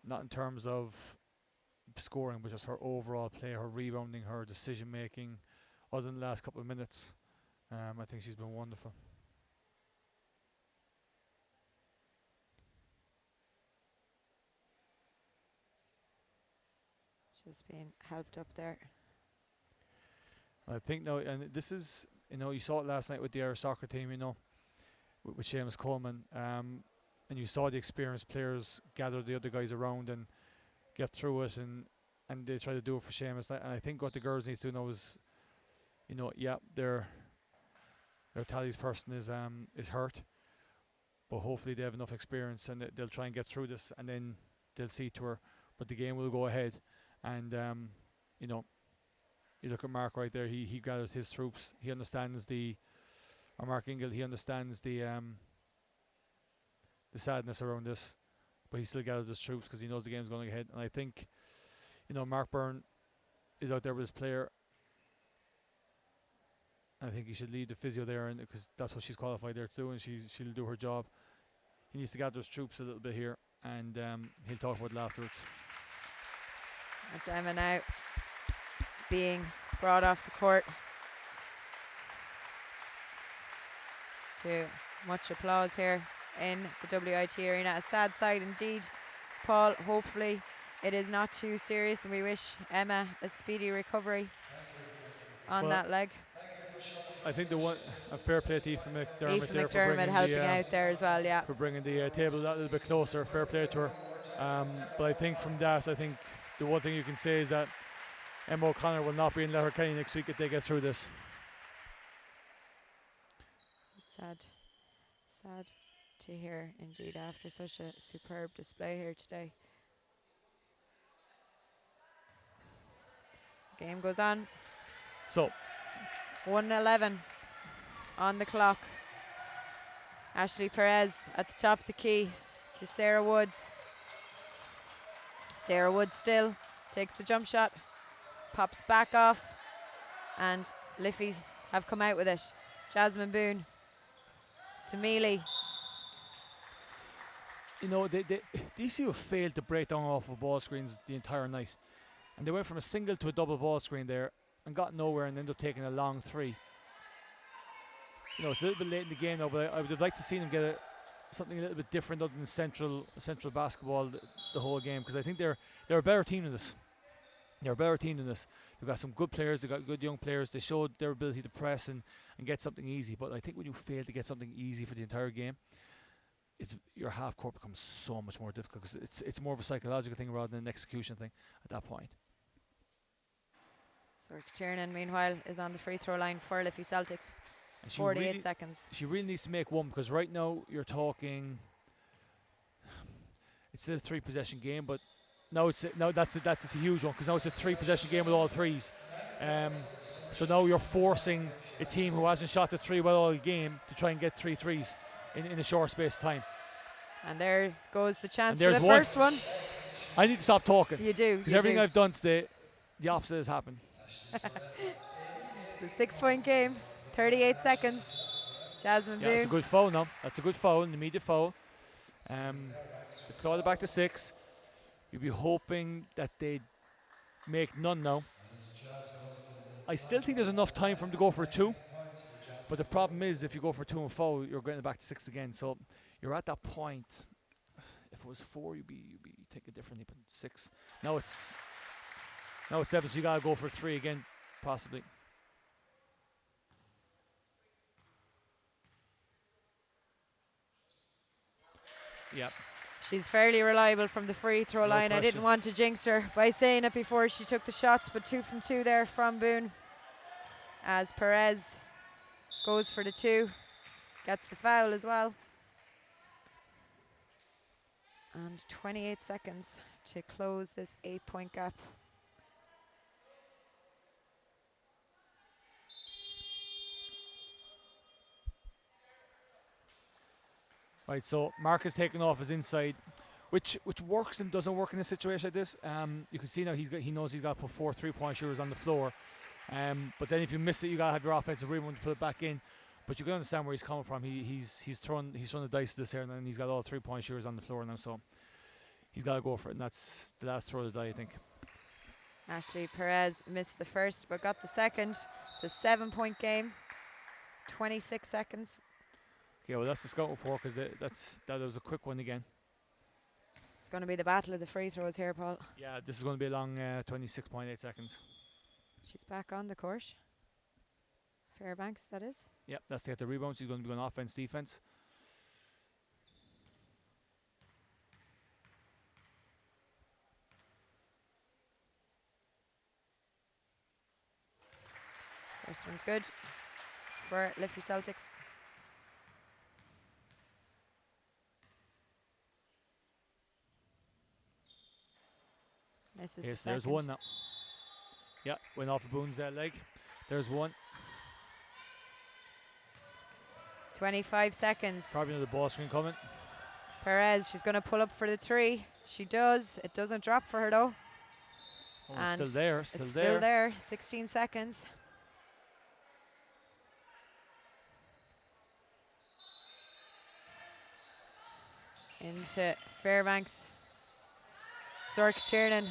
Not in terms of scoring, but just her overall play, her rebounding, her decision making. Other than the last couple of minutes, I think she's been wonderful. She's been helped up there. I think now, and this is, you saw it last night with the Irish soccer team, with Seamus Coleman, and you saw the experienced players gather the other guys around and get through it, and they try to do it for Seamus. And I think what the girls need to know is, their tallies person is hurt, but hopefully they have enough experience and they'll try and get through this, and then they'll see to her. But the game will go ahead, and you look at Mark right there. He gathers his troops. He understands Mark Ingle. He understands the sadness around this, but he still gathers his troops because he knows the game's going ahead. And I think, Mark Byrne is out there with his player. I think he should lead the physio there, and because that's what she's qualified there to do, and she'll do her job. He needs to gather his troops a little bit here, and he'll talk about it afterwards. That's Emma now being brought off the court to much applause here in the WIT arena. A sad sight indeed, Paul. Hopefully it is not too serious, and we wish Emma a speedy recovery on that leg. I think a fair play to Aoife McDermott. Aoife McDermott helping out there as well, yeah. For bringing the table that little bit closer. Fair play to her. But I think from that, the one thing you can say is that Emma O'Connor will not be in Letterkenny next week if they get through this. Sad to hear indeed, after such a superb display here today. Game goes on. So 1:11 on the clock. Ashley Perez at the top of the key to Sarah Woods. Sarah Woods still takes the jump shot, pops back off, and Liffey have come out with it. Jasmine Boone to Mealy. DCU have failed to break down off of ball screens the entire night, and they went from a single to a double ball screen there and got nowhere, and ended up taking a long three. It's a little bit late in the game now, but I would have liked to see them get something a little bit different other than central basketball the whole game, because I think they're a better team than this. They're a better team than this. They've got some good players. They've got good young players. They showed their ability to press and get something easy. But I think when you fail to get something easy for the entire game, your half court becomes so much more difficult, because it's more of a psychological thing rather than an execution thing at that point. So Tiernan, meanwhile, is on the free throw line for Liffey Celtics. And 48 seconds. She really needs to make one, because right now you're talking. It's still a 3-possession game, but that's a huge one, because now it's a 3-possession game with all threes. So now you're forcing a team who hasn't shot the 3 well all game to try and get 3 threes in a short space of time. And there goes the chance for the first one. I need to stop talking. You do. Because everything I've done today, the opposite has happened. It's a 6-point game, 38 seconds. Jasmine Boone. That's a good foul now. That's a good foul, an immediate foul. They've clawed it back to 6. You'd be hoping that they'd make none now. I still think there's enough time for him to go for a 2. But the problem is, if you go for 2 and foul, you're getting it back to 6 again. So you're at that point. If it was 4, you'd be thinking differently. But 6. Now it's 7. So you gotta go for 3 again, possibly. Yeah. She's fairly reliable from the free throw line. I didn't want to jinx her by saying it before she took the shots, but 2 from 2 there from Boone. As Perez goes for the 2, gets the foul as well. And 28 seconds to close this 8-point gap. Right, so Mark is taking off his inside, which works and doesn't work in a situation like this. You can see now he knows he's got to put 4 3-point shooters on the floor. But then if you miss it, you got to have your offensive rebound to put it back in. But you can understand where he's coming from. He's thrown the dice to this here, and then he's got all 3-point shooters on the floor now. So he's got to go for it, and that's the last throw of the die, I think. Ashley Perez missed the first, but got the second. It's a 7-point game, 26 seconds. Okay, well that's the scout report, because that was a quick one again. It's going to be the battle of the free throws here, Paul. Yeah, this is going to be a long 26.8 seconds. She's back on the court. Fairbanks, that is. Yep, that's to get the rebounds. He's going to be on offense, defense. First one's good for Liffey Celtics. Yes, there's one now. Yeah, went off of Boone's leg. There's one. 25 seconds. Probably another ball screen coming. Perez, she's going to pull up for the 3. She does. It doesn't drop for her though. Oh, and still there. Still there. 16 seconds. Into Fairbanks. Zork Tiernan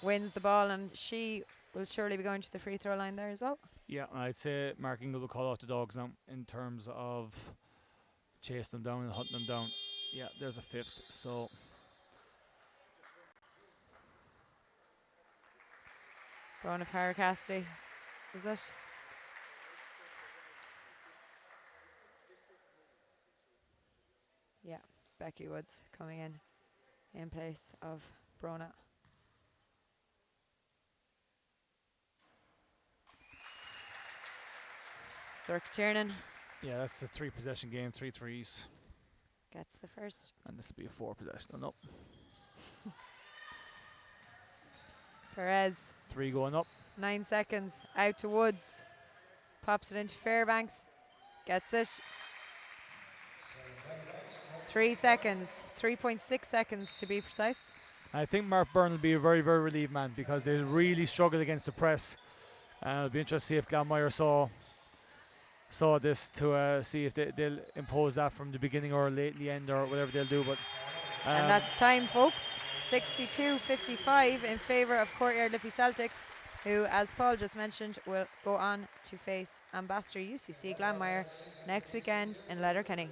wins the ball, and she will surely be going to the free throw line there as well. Yeah, I'd say Mark Ingle will call out the dogs now in terms of chasing them down and hunting them down. Yeah, there's a 5th. So Brona Paracasti, is it? Yeah, Becky Woods coming in place of Brona. Zork Tiernan. Yeah, that's a 3-possession game, 3 threes. Gets the first. And this will be a 4-possession. Oh, no. Perez. 3 going up. 9 seconds. Out to Woods. Pops it into Fairbanks. Gets it. 3 seconds. 3.6 seconds to be precise. I think Mark Byrne will be a very, very relieved man, because they really struggled against the press. It'll be interesting to see if Glanmire saw this to see if they'll impose that from the beginning or late in the end or whatever they'll do. But and that's time, folks. 62-55 in favour of Courtyard Liffey Celtics, who, as Paul just mentioned, will go on to face Ambassador UCC Glanmire next weekend in Letterkenny.